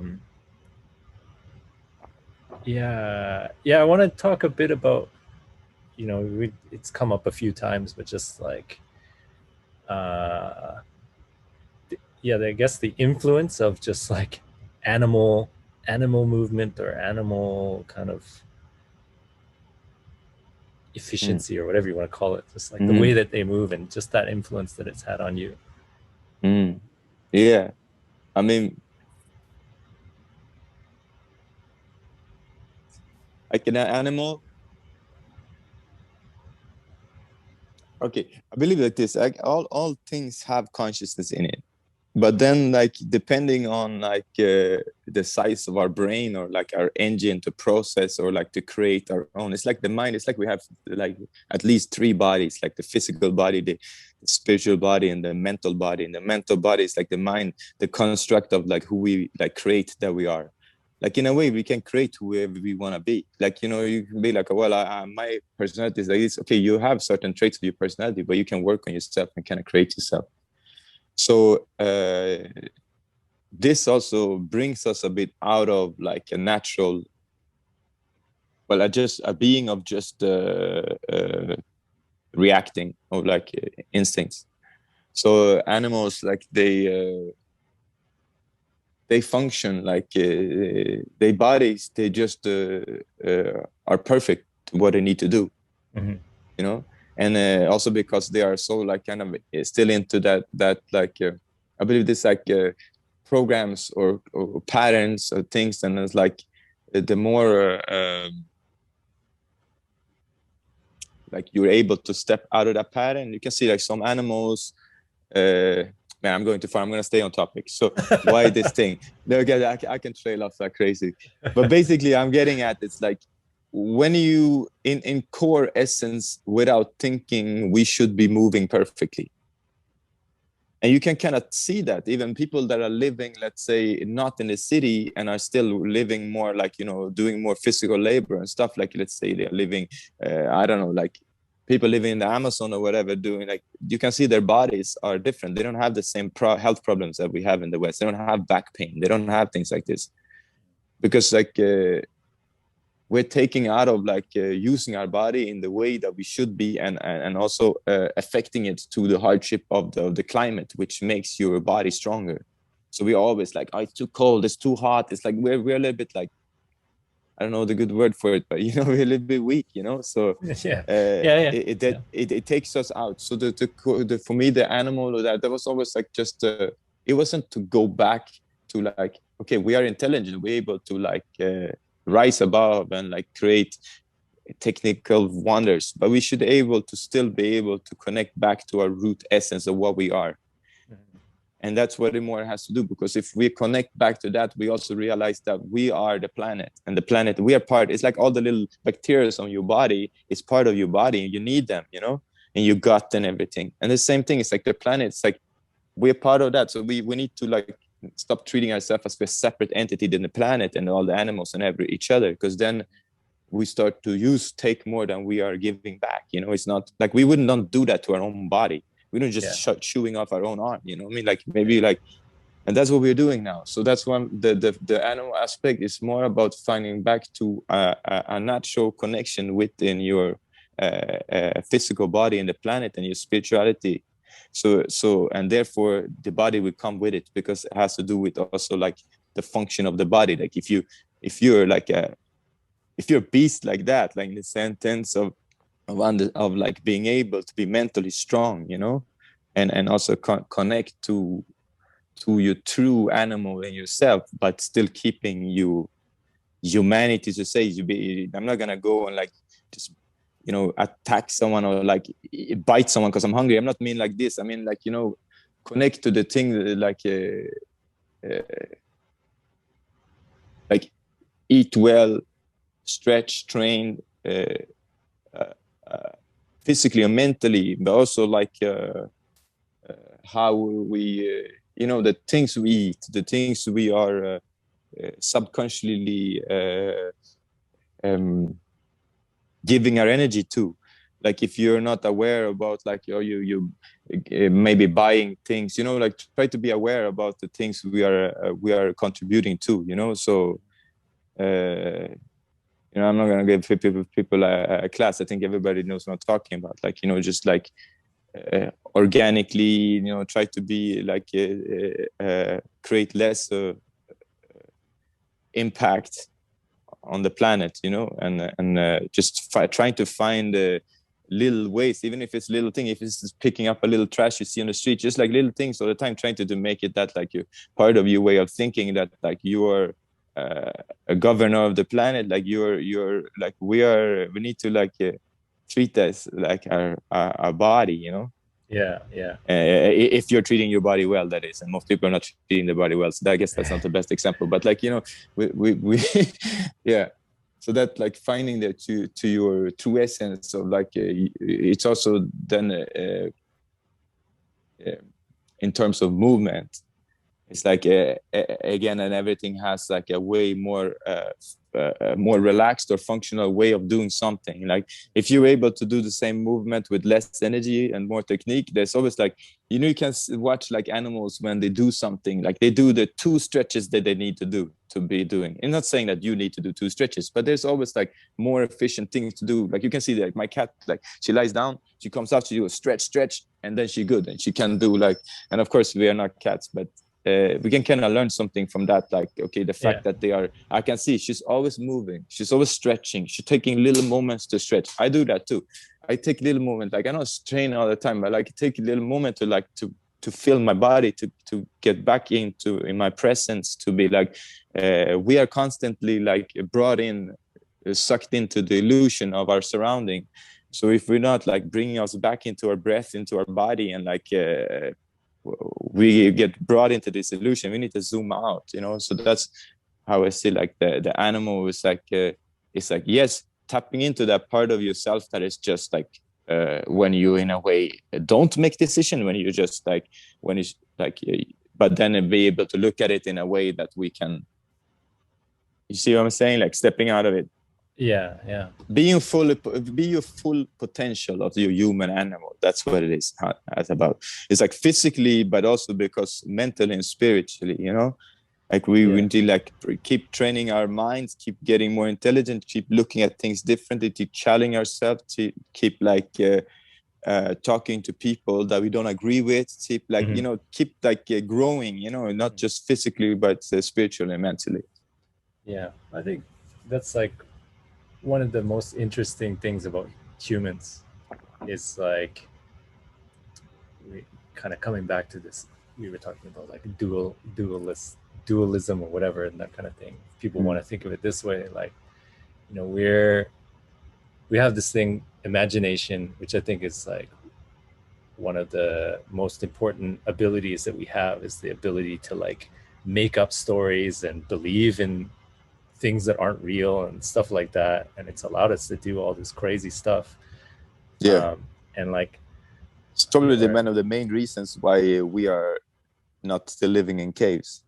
[SPEAKER 2] want to talk a bit about, you know, it's come up a few times, but just like, I guess the influence of just like animal movement or animal kind of efficiency or whatever you want to call it, just like the way that they move and just that influence that it's had on you.
[SPEAKER 1] Yeah, I mean, like an animal, okay, I believe like this, like all things have consciousness in it, but then like depending on like the size of our brain or like our engine to process or like to create our own, it's like the mind, it's like we have like at least three bodies, like the physical body, the spiritual body, and the mental body. And the mental body is like the mind, the construct of like who we like create that we are. Like in a way we can create whoever we want to be. Like, you know, you can be like, well, my personality is like this. Okay, you have certain traits of your personality, but you can work on yourself and kind of create yourself. So this also brings us a bit out of like a natural, well, just a being of just reacting or like instincts. So animals, like they function like their bodies, they just are perfect what they need to do, you know. And also because they are so like kind of still into that like I believe this like programs or patterns or things, and it's like the more like you're able to step out of that pattern, you can see like some animals. Man, I'm going too far. I'm going to stay on topic. So why this thing? No, I can trail off like crazy. But basically, I'm getting at, it's like when you in core essence, without thinking, we should be moving perfectly. And you can kind of see that even people that are living, let's say, not in the city and are still living more like, you know, doing more physical labor and stuff, like, let's say they're living, I don't know, like people living in the Amazon or whatever, doing, like, you can see their bodies are different. They don't have the same health problems that we have in the West. They don't have back pain. They don't have things like this, because like we're taking out of like using our body in the way that we should be, and also affecting it to the hardship of the climate, which makes your body stronger. So we're always like, oh, it's too cold, it's too hot. It's like we're a little bit like, I don't know the good word for it, but you know, we're a little bit weak, you know. So it takes us out. So for me, the animal, that was always like just it wasn't to go back to like, okay, we are intelligent, we're able to like rise above and like create technical wonders, but we should able to still be able to connect back to our root essence of what we are. And that's what it more has to do, because if we connect back to that, we also realize that we are the planet, and the planet, we are part. It's like all the little bacteria on your body is part of your body, and you need them, you know, and your gut and everything. And the same thing, it's like the planet, it's like we're part of that. So we need to like stop treating ourselves as a separate entity than the planet and all the animals and each other, because then we start to take more than we are giving back. You know, it's not like we wouldn't not do that to our own body. We don't just start chewing off our own arm, you know what I mean? Like maybe like, and that's what we're doing now. So that's one, the animal aspect is more about finding back to a natural connection within your physical body and the planet and your spirituality. So and therefore the body will come with it, because it has to do with also like the function of the body. Like if you're like if you're a beast like that, like in the sentence of like being able to be mentally strong, you know, and also connect to your true animal in yourself, but still keeping you humanity, to say I'm not gonna go and like just, you know, attack someone or like bite someone because I'm hungry. I'm not mean like this. I mean like, you know, connect to the thing, like eat well, stretch, train, physically or mentally, but also like how we, you know, the things we eat, the things we are subconsciously giving our energy to. Like if you're not aware about like, or you maybe buying things, you know, like try to be aware about the things we are contributing to, you know. So you know, I'm not gonna give people a class. I think everybody knows what I'm talking about. Like, you know, just like organically, you know, try to be like create less impact on the planet, you know, and just trying to find little ways, even if it's little thing, if it's just picking up a little trash you see on the street, just like little things all the time, trying to make it that like you part of your way of thinking, that like you are a governor of the planet, like you're like we need to like treat us like our body, you know. If you're treating your body well, that is, and most people are not treating their body well, so I guess that's not the best example, but like, you know, we yeah. So that like finding that to your true essence of like it's also then in terms of movement, it's like again, and everything has like a way more more relaxed or functional way of doing something. Like if you're able to do the same movement with less energy and more technique, there's always like, you know, you can watch like animals when they do something, like they do the 2 stretches that they need to be doing. I'm not saying that you need to do 2 stretches, but there's always like more efficient things to do. Like you can see that my cat, like she lies down, she comes up, she do a stretch, and then she good, and she can do like, and of course we are not cats, but we can kind of learn something from that. Like, okay, the fact that they are, I can see she's always moving, she's always stretching, she's taking little moments to stretch. I do that too. I take little moments, like I don't train all the time, but like take a little moment to like to feel my body, to get back in my presence, to be like we are constantly like brought in, sucked into the illusion of our surrounding. So if we're not like bringing us back into our breath, into our body, and like we get brought into this illusion, we need to zoom out, you know. So that's how I see like the animal is like it's like, yes, tapping into that part of yourself that is just like when you in a way don't make decision, when you just like when it's like but then be able to look at it in a way that we can, you see what I'm saying, like stepping out of it,
[SPEAKER 2] Yeah.
[SPEAKER 1] being fully, be your full potential of your human animal. That's what it is. It's about, it's like physically but also because mentally and spiritually, you know, like we need to like keep training our minds, keep getting more intelligent, keep looking at things differently, keep challenging ourselves, to keep like talking to people that we don't agree with, keep like you know, keep like growing, you know, not just physically but spiritually and mentally.
[SPEAKER 2] Yeah, I think that's like one of the most interesting things about humans is like we kind of coming back to this, we were talking about like dualism or whatever and that kind of thing. People want to think of it this way, like, you know, we have this thing, imagination, which I think is like one of the most important abilities that we have, is the ability to like make up stories and believe in things that aren't real and stuff like that. And it's allowed us to do all this crazy stuff. And like,
[SPEAKER 1] it's probably one of the main reasons why we are not still living in caves.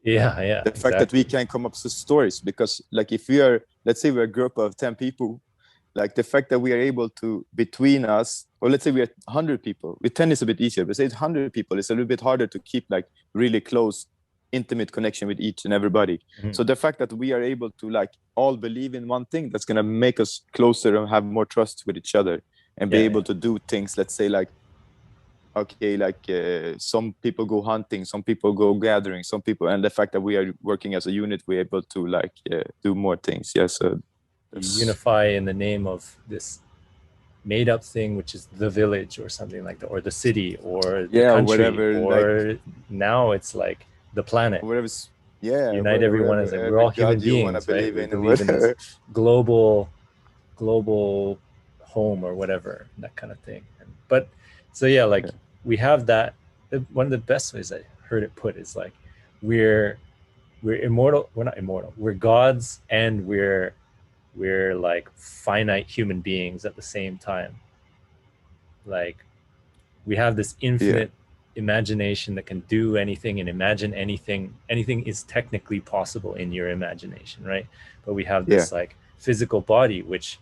[SPEAKER 2] Yeah,
[SPEAKER 1] the fact that we can come up with stories, because like if we are, let's say we're a group of 10 people, like the fact that we are able to, between us, or let's say we are 100 people, with 10 is a bit easier, but say it's 100 people, it's a little bit harder to keep like really close, intimate connection with each and everybody. So the fact that we are able to like all believe in one thing, that's going to make us closer and have more trust with each other, and be able to do things, let's say like, okay, like some people go hunting, some people go gathering, some people, and the fact that we are working as a unit, we're able to like do more things. So
[SPEAKER 2] you unify in the name of this made up thing, which is the village or something like that, or the city, or the country,
[SPEAKER 1] whatever,
[SPEAKER 2] or
[SPEAKER 1] like,
[SPEAKER 2] now it's like the planet,
[SPEAKER 1] whatever's,
[SPEAKER 2] unite everyone as like, we're all human beings, right? We believe in this global home or whatever, that kind of thing. But so like we have that. One of the best ways I heard it put is like we're immortal. We're not immortal, we're gods, and we're like finite human beings at the same time. Like we have this infinite imagination that can do anything and imagine anything. Anything is technically possible in your imagination, right? But we have this like physical body which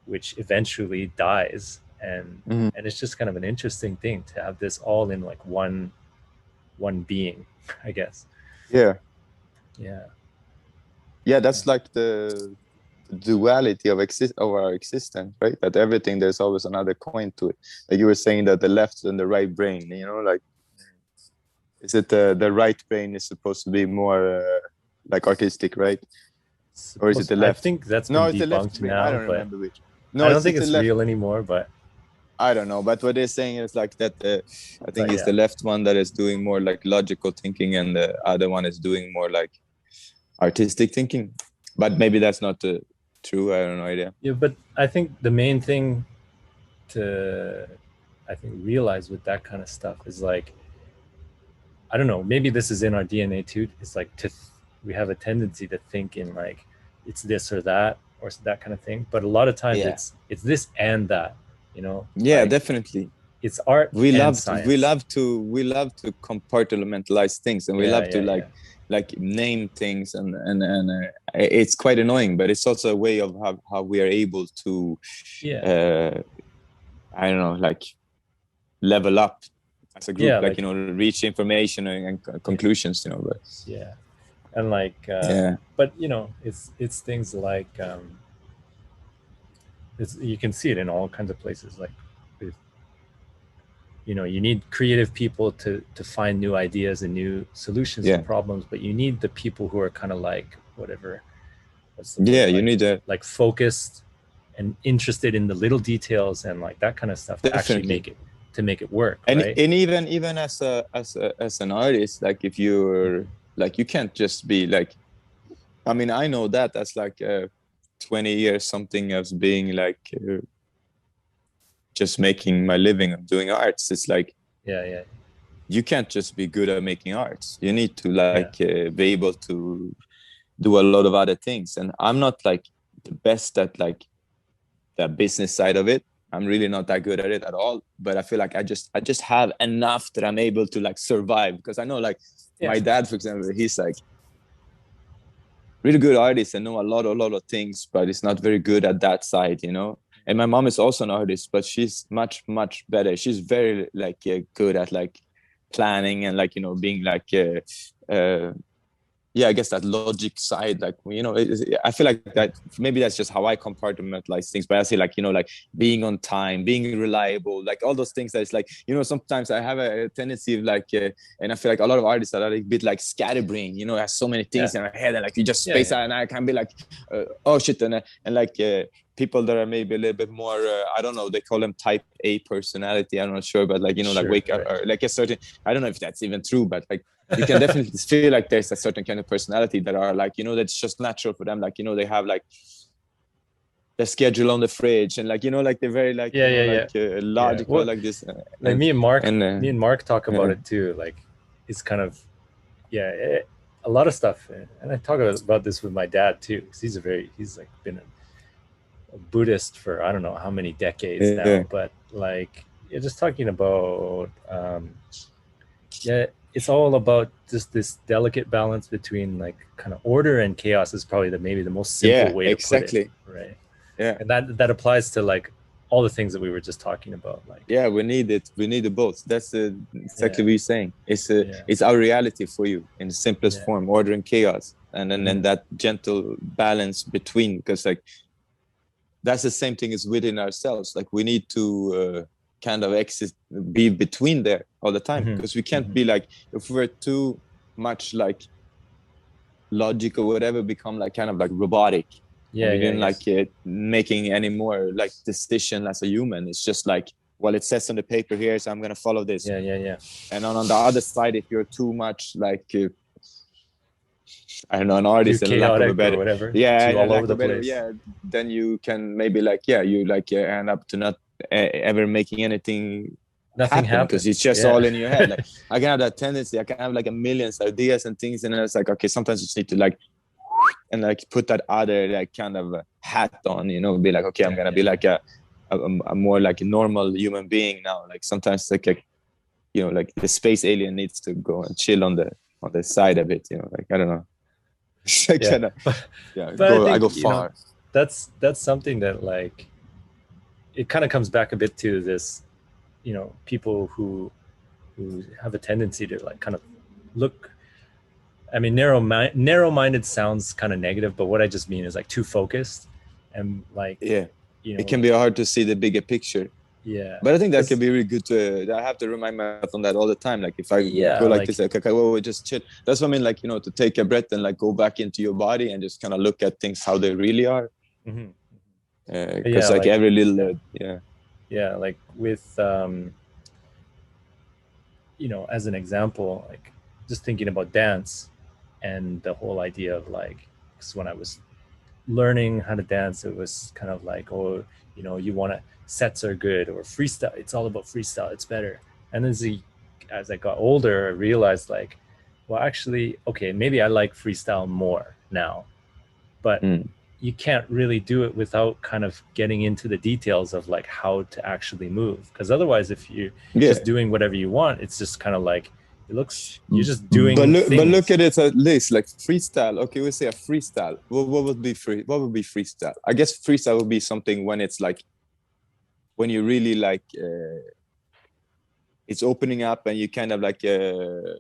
[SPEAKER 2] eventually dies, and it's just kind of an interesting thing to have this all in like one being, I guess.
[SPEAKER 1] That's like the duality of our existence, right? That everything, there's always another coin to it. Like you were saying that the left and the right brain, you know, like, is it the right brain is supposed to be more like artistic, right? Or is it the left?
[SPEAKER 2] I think that's
[SPEAKER 1] no,
[SPEAKER 2] been
[SPEAKER 1] it's the left
[SPEAKER 2] debunked
[SPEAKER 1] brain.
[SPEAKER 2] now,
[SPEAKER 1] I don't
[SPEAKER 2] but
[SPEAKER 1] remember which. No,
[SPEAKER 2] I don't think it's real anymore, but
[SPEAKER 1] I don't know. But what they're saying is like that I think it's the left one that is doing more like logical thinking, and the other one is doing more like artistic thinking. But maybe that's not true. I have no idea.
[SPEAKER 2] Yeah, but I think the main thing to realize with that kind of stuff is like, I don't know, maybe this is in our DNA too. It's like we have a tendency to think in like it's this or that or that kind of thing. But a lot of times it's this and that, you know.
[SPEAKER 1] Yeah,
[SPEAKER 2] like,
[SPEAKER 1] it's
[SPEAKER 2] art.
[SPEAKER 1] We
[SPEAKER 2] and
[SPEAKER 1] love
[SPEAKER 2] science.
[SPEAKER 1] we love to compartmentalize things, and we love to like name things, and it's quite annoying, but it's also a way of how we are able to I don't know, like level up as a group, like, you know, reach information and conclusions, you know. But
[SPEAKER 2] and like but you know, it's things like you can see it in all kinds of places, like you know, you need creative people to find new ideas and new solutions to problems, but you need the people who are kind of like whatever,
[SPEAKER 1] you need
[SPEAKER 2] like focused and interested in the little details and like that kind of stuff to actually make it work,
[SPEAKER 1] and
[SPEAKER 2] right?
[SPEAKER 1] And even as an artist, like if you're like, you can't just be like, I mean, I know that as like 20 years something as being like just making my living of doing arts. It's like you can't just be good at making arts. You need to like be able to do a lot of other things, and I'm not like the best at like the business side of it, I'm really not that good at it at all, but I feel like I just have enough that I'm able to like survive. Because I know like my dad, for example, he's like really good artist and know a lot of things, but he's not very good at that side, you know. And my mom is also an artist, but she's much better. She's very like good at like planning and like, you know, being like yeah, I guess that logic side, like, you know, I feel like that maybe that's just how I compartmentalize things. But I say like, you know, like being on time, being reliable, like all those things. That's like, you know, sometimes I have a tendency of like, and I feel like a lot of artists are a bit like scatterbrain. You know, has so many things in my head, and like you just space out, and I can be like, oh shit, and like. People that are maybe a little bit more I don't know, they call them type A personality, I'm not sure, but like, you know, like wake up or like a certain, I don't know if that's even true, but like you can definitely feel like there's a certain kind of personality that are like, you know, that's just natural for them, like, you know, they have like the schedule on the fridge, and like, you know, like they're very like logical, well, like this
[SPEAKER 2] like me and Mark talk about it too, like it's kind of a lot of stuff, and I talk about this with my dad too, because he's like been a Buddhist for I don't know how many decades now, but like you're just talking about it's all about just this delicate balance between like kind of order and chaos is probably maybe the most simple way to put it, right? And that applies to like all the things that we were just talking about, like
[SPEAKER 1] we need it both. That's exactly what you're saying. It's our reality for you in the simplest form, order and chaos, and then that gentle balance between, because like that's the same thing as within ourselves. Like we need to kind of be between there all the time, because we can't be like, if we're too much like logic or whatever, become like kind of like robotic. We didn't like making any more like decision as a human. It's just like, well, it says on the paper here, so I'm gonna follow this. And on the other side, if you're too much like I don't know, an artist and lack of a better,
[SPEAKER 2] or whatever,
[SPEAKER 1] all over the place. Then you can maybe like you like end up to not ever making nothing happen, because it's just all in your head. Like I can have that tendency, I can have like a million ideas and things, and it's like, okay, sometimes you just need to like and like put that other like kind of hat on, you know, be like, okay, I'm gonna be like a more like a normal human being now. Like sometimes like you know, like the space alien needs to go and chill on the side of it, you know, like I don't know. I go far.
[SPEAKER 2] You know, that's something that like it kind of comes back a bit to this, you know, people who have a tendency to like kind of look, I mean, narrow-minded sounds kind of negative, but what I just mean is like too focused, and like
[SPEAKER 1] you know, it can be hard to see the bigger picture. But I think that can be really good to, I have to remind myself on that all the time. Like if I go like this, like, okay, well, we just chill. That's what I mean, like, you know, to take a breath and like go back into your body and just kind of look at things how they really are. Because like every little
[SPEAKER 2] like with you know, as an example, like just thinking about dance and the whole idea of like, because when I was learning how to dance, it was kind of like, oh, you know, you want to, sets are good, or freestyle, it's all about freestyle, it's better. And then as I got older, I realized like, well, actually, okay, maybe I like freestyle more now, but you can't really do it without kind of getting into the details of like how to actually move, because otherwise if you're just doing whatever you want, it's just kind of like, it looks, you're just doing
[SPEAKER 1] but look at it at least like freestyle. Okay, we'll say a freestyle. What would be freestyle? I guess freestyle would be something when it's like, when you really like it's opening up and you kind of like you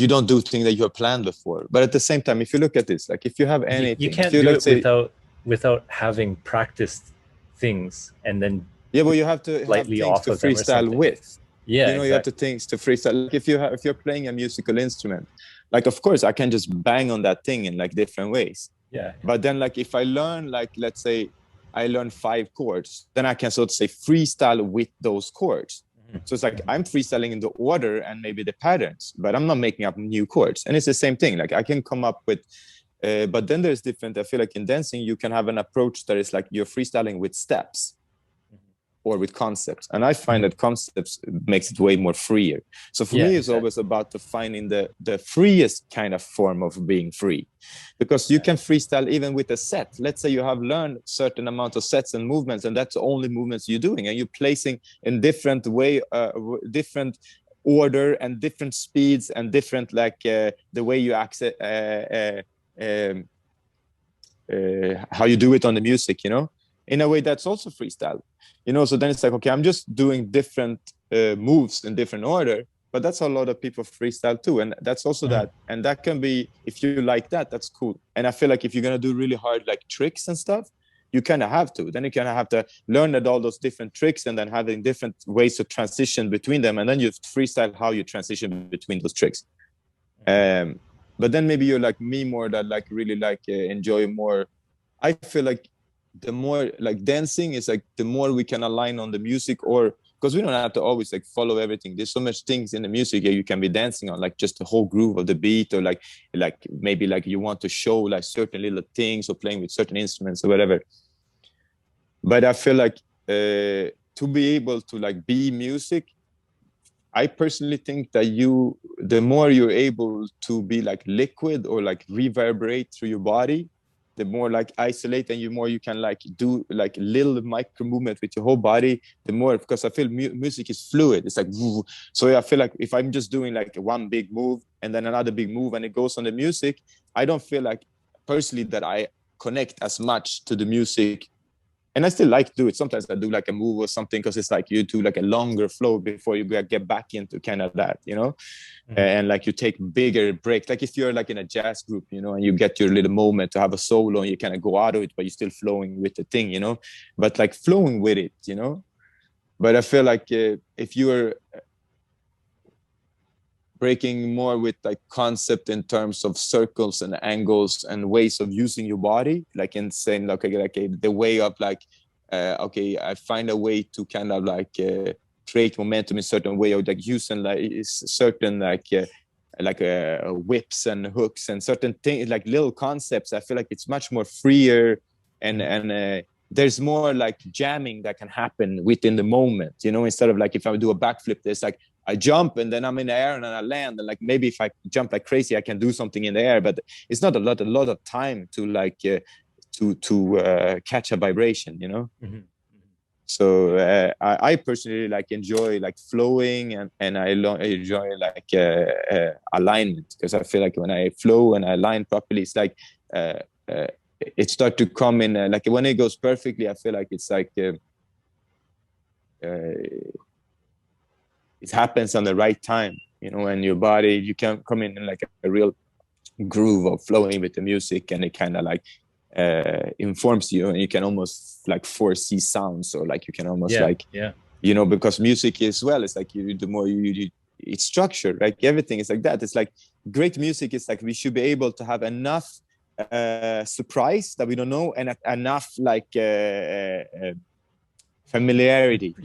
[SPEAKER 1] don't do things that you have planned before. But at the same time, if you look at this, like if you have anything,
[SPEAKER 2] you can't do it without having practiced things, and then
[SPEAKER 1] well, you have to have things to freestyle with. You know, you have to things to freestyle. Like if you're playing a musical instrument, like of course I can just bang on that thing in like different ways. But then like if I learn, like let's say I learn 5 chords, then I can sort of say freestyle with those chords. So it's like I'm freestyling in the order and maybe the patterns, but I'm not making up new chords. And it's the same thing. Like I can come up with, but then there's different, I feel like in dancing, you can have an approach that is like you're freestyling with steps. or with concepts. And I find that concepts makes it way more freer. So for me, it's always about finding the freest kind of form of being free, because you can freestyle even with a set. Let's say you have learned certain amount of sets and movements, and that's the only movements you're doing, and you're placing in different way, different order and different speeds and different like the way you access how you do it on the music, you know, in a way that's also freestyle, you know. So then it's like, okay, I'm just doing different moves in different order, but that's how a lot of people freestyle too. And that's also that, and that can be, if you like that, that's cool. And I feel like if you're going to do really hard like tricks and stuff, you kind of have to, then you kind of have to learn that all those different tricks and then having different ways to transition between them. And then you freestyle how you transition between those tricks. But then maybe you're like me more, that like really like enjoy more. I feel like the more like dancing is like the more we can align on the music, or because we don't have to always like follow everything. There's so much things in the music you can be dancing on, like just the whole groove of the beat, or like maybe like you want to show like certain little things or playing with certain instruments or whatever. But I feel like to be able to like be music, I personally think that the more you're able to be like liquid or like reverberate through your body, the more like isolate, and more you can like do like little micro movement with your whole body, the more, because I feel music is fluid. It's like, so I feel like if I'm just doing like one big move and then another big move and it goes on the music, I don't feel like personally that I connect as much to the music. And I still like to do it. Sometimes I do like a move or something, because it's like you do like a longer flow before you get back into kind of that, you know. And like you take bigger breaks. Like if you're like in a jazz group, you know, and you get your little moment to have a solo and you kind of go out of it, but you're still flowing with the thing, you know, but like flowing with it, you know. But I feel like if you're breaking more with like concept in terms of circles and angles and ways of using your body, like in saying like, okay, the way of like okay, I find a way to kind of like create momentum in certain way, or like using like certain like whips and hooks and certain things, like little concepts. I feel like it's much more freer, and there's more like jamming that can happen within the moment, you know, instead of like if I do a backflip, there's like I jump and then I'm in the air and then I land, and like maybe if I jump like crazy I can do something in the air, but it's not a lot of time to like to catch a vibration, you know. So I personally like enjoy like flowing, and I enjoy like alignment, because I feel like when I flow and I align properly, it's like it starts to come in like when it goes perfectly, I feel like it's like it happens on the right time, you know, and your body, you can come in like a real groove of flowing with the music, and it kind of like informs you, and you can almost like foresee sounds, or like you can almost you know, because music as well, it's like the more you it's structured, like everything is like that. It's like great music is like we should be able to have enough surprise that we don't know, and enough like familiarity.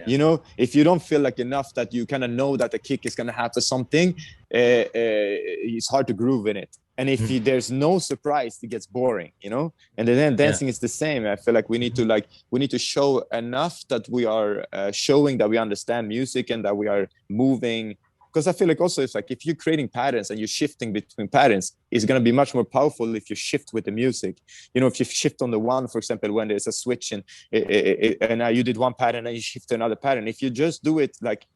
[SPEAKER 1] You know, if you don't feel like enough that you kind of know that the kick is going to have something, it's hard to groove in it. And if there's no surprise, it gets boring, you know. And then dancing is the same. I feel like we need to show enough that we are showing that we understand music and that we are moving. Because I feel like also it's like if you're creating patterns and you're shifting between patterns, it's going to be much more powerful if you shift with the music. You know, if you shift on the one, for example, when there's a switch and you did one pattern and you shift to another pattern. If you just do it like,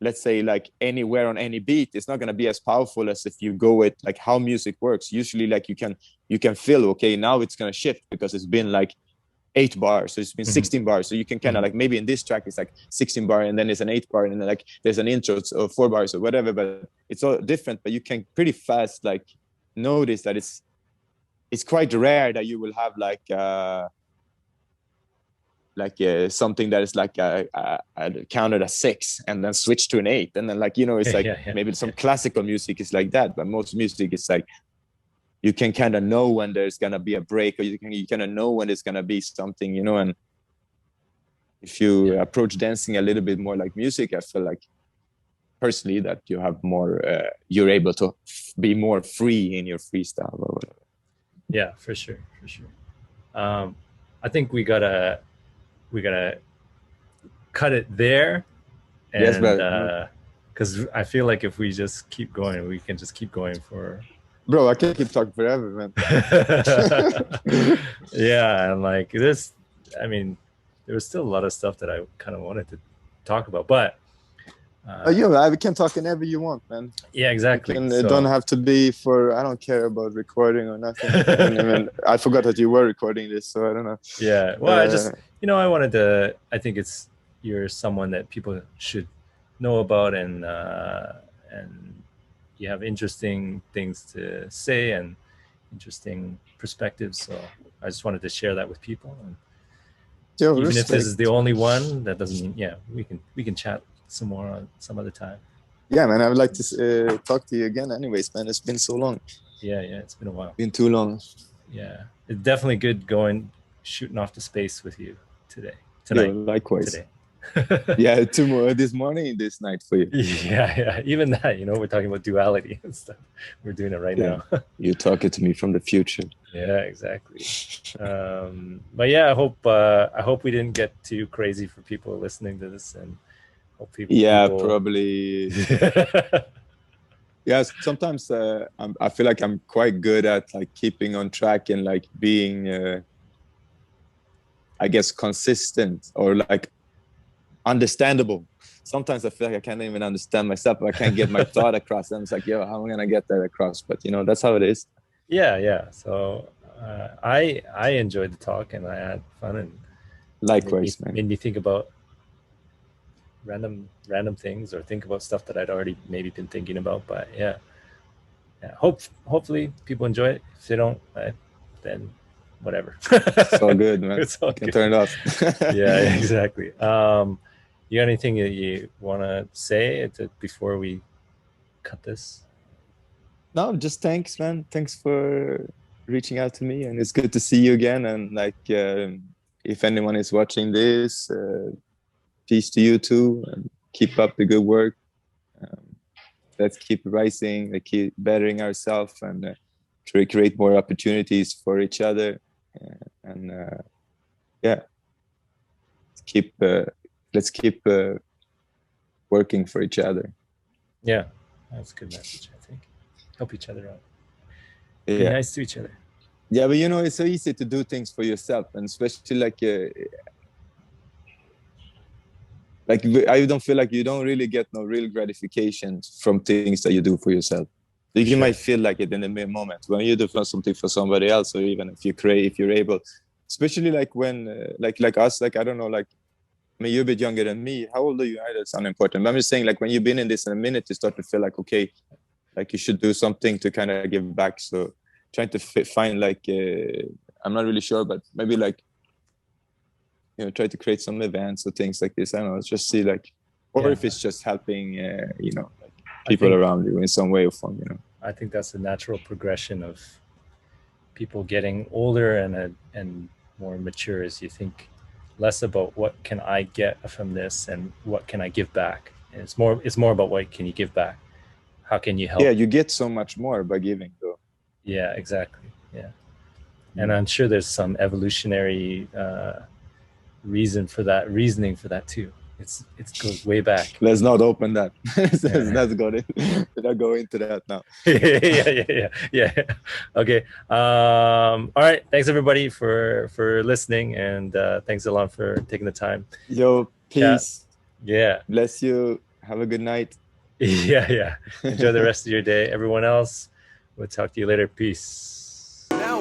[SPEAKER 1] let's say like anywhere on any beat, it's not going to be as powerful as if you go with like how music works. Usually like you can feel, okay, now it's going to shift because it's been like 8 bars, so it's been 16 bars, so you can kind of like maybe in this track it's like 16 bar and then there's an 8 bar and then like there's an intro of 4 bars or whatever, but it's all different. But you can pretty fast like notice that it's quite rare that you will have like something that is like counted as 6 and then switch to an 8, and then like, you know, it's like maybe some classical music is like that, but most music is like you can kind of know when there's going to be a break, or you kind of know when it's going to be something, you know. And if you approach dancing a little bit more like music, I feel like personally that you have more, you're able to be more free in your freestyle or whatever.
[SPEAKER 2] Yeah, for sure. I think we gotta cut it there, and
[SPEAKER 1] Yes, brother.
[SPEAKER 2] because I feel like if we just keep going, we can just keep going for.
[SPEAKER 1] Bro, I can keep talking forever, man.
[SPEAKER 2] Yeah, and like this, I mean, there was still a lot of stuff that I kind of wanted to talk about, but
[SPEAKER 1] we can talk whenever you want, man.
[SPEAKER 2] yeah, exactly.
[SPEAKER 1] It don't have to be for. I don't care about recording or nothing. I forgot that you were recording this, so I don't know.
[SPEAKER 2] Yeah, well, I just I wanted to. I think you're someone that people should know about, and you have interesting things to say and interesting perspectives. So I just wanted to share that with people. And even if this is the only one, that doesn't mean we can chat some more on some other time.
[SPEAKER 1] Yeah, man, I would like to talk to you again. Anyways, man, it's been so long.
[SPEAKER 2] Yeah, it's been a while.
[SPEAKER 1] Been too long.
[SPEAKER 2] Yeah, it's definitely good shooting off to space with you tonight.
[SPEAKER 1] Yeah, likewise.
[SPEAKER 2] Today.
[SPEAKER 1] Yeah, tomorrow, this morning, this night for you.
[SPEAKER 2] Yeah. Even that, we're talking about duality and stuff. We're doing it right now.
[SPEAKER 1] You're talking to me from the future.
[SPEAKER 2] Yeah, exactly. But yeah, I hope we didn't get too crazy for people listening to this, and hope people.
[SPEAKER 1] Yeah, probably. Yeah, sometimes I feel like I'm quite good at like keeping on track and like being, I guess, consistent or like understandable. Sometimes I feel like I can't even understand myself. I can't get my thought across. And it's like, how am I gonna get that across? But that's how it is.
[SPEAKER 2] Yeah. So I enjoyed the talk, and I had fun, and
[SPEAKER 1] likewise, man.
[SPEAKER 2] Made me think about random things, or think about stuff that I'd already maybe been thinking about. But yeah. Hopefully people enjoy it. If they don't, then whatever.
[SPEAKER 1] It's all good, man.
[SPEAKER 2] It's all
[SPEAKER 1] you can
[SPEAKER 2] good.
[SPEAKER 1] turn it off.
[SPEAKER 2] Yeah, exactly. You got anything that you want to say before we cut this?
[SPEAKER 1] No, just thanks, man. Thanks for reaching out to me, and it's good to see you again. And like, if anyone is watching this, peace to you too, and keep up the good work. Let's keep rising, keep bettering ourselves, and to create more opportunities for each other. Let's keep working for each other.
[SPEAKER 2] Yeah, that's a good message, I think. Help each other out. Be nice to each other.
[SPEAKER 1] Yeah, but it's so easy to do things for yourself, and especially like I don't feel like you don't really get no real gratification from things that you do for yourself. You might feel like it in the moment when you do something for somebody else, or even if you're able, especially like when like us, like I don't know, like I mean, you're a bit younger than me. How old are you? That's unimportant. But I'm just saying, like when you've been in this in a minute, you start to feel like, okay, like you should do something to kind of give back. So trying to find like I'm not really sure, but maybe like try to create some events or things like this. I don't know, just see like, or if it's just helping like people around you in some way or form.
[SPEAKER 2] I think that's a natural progression of people getting older and more mature, as you think less about what can I get from this and what can I give back. And it's more about what can you give back. How can you help?
[SPEAKER 1] Yeah, you get so much more by giving, though.
[SPEAKER 2] Yeah, exactly. Yeah, and I'm sure there's some evolutionary reasoning for that too. It goes way back.
[SPEAKER 1] Let's not open that. Let's go into that now.
[SPEAKER 2] Yeah. Okay. All right. Thanks everybody for listening, and thanks Elon for taking the time.
[SPEAKER 1] Yo, peace.
[SPEAKER 2] Yeah.
[SPEAKER 1] Bless you. Have a good night.
[SPEAKER 2] Yeah. Enjoy the rest of your day. Everyone else, we'll talk to you later. Peace.
[SPEAKER 3] Now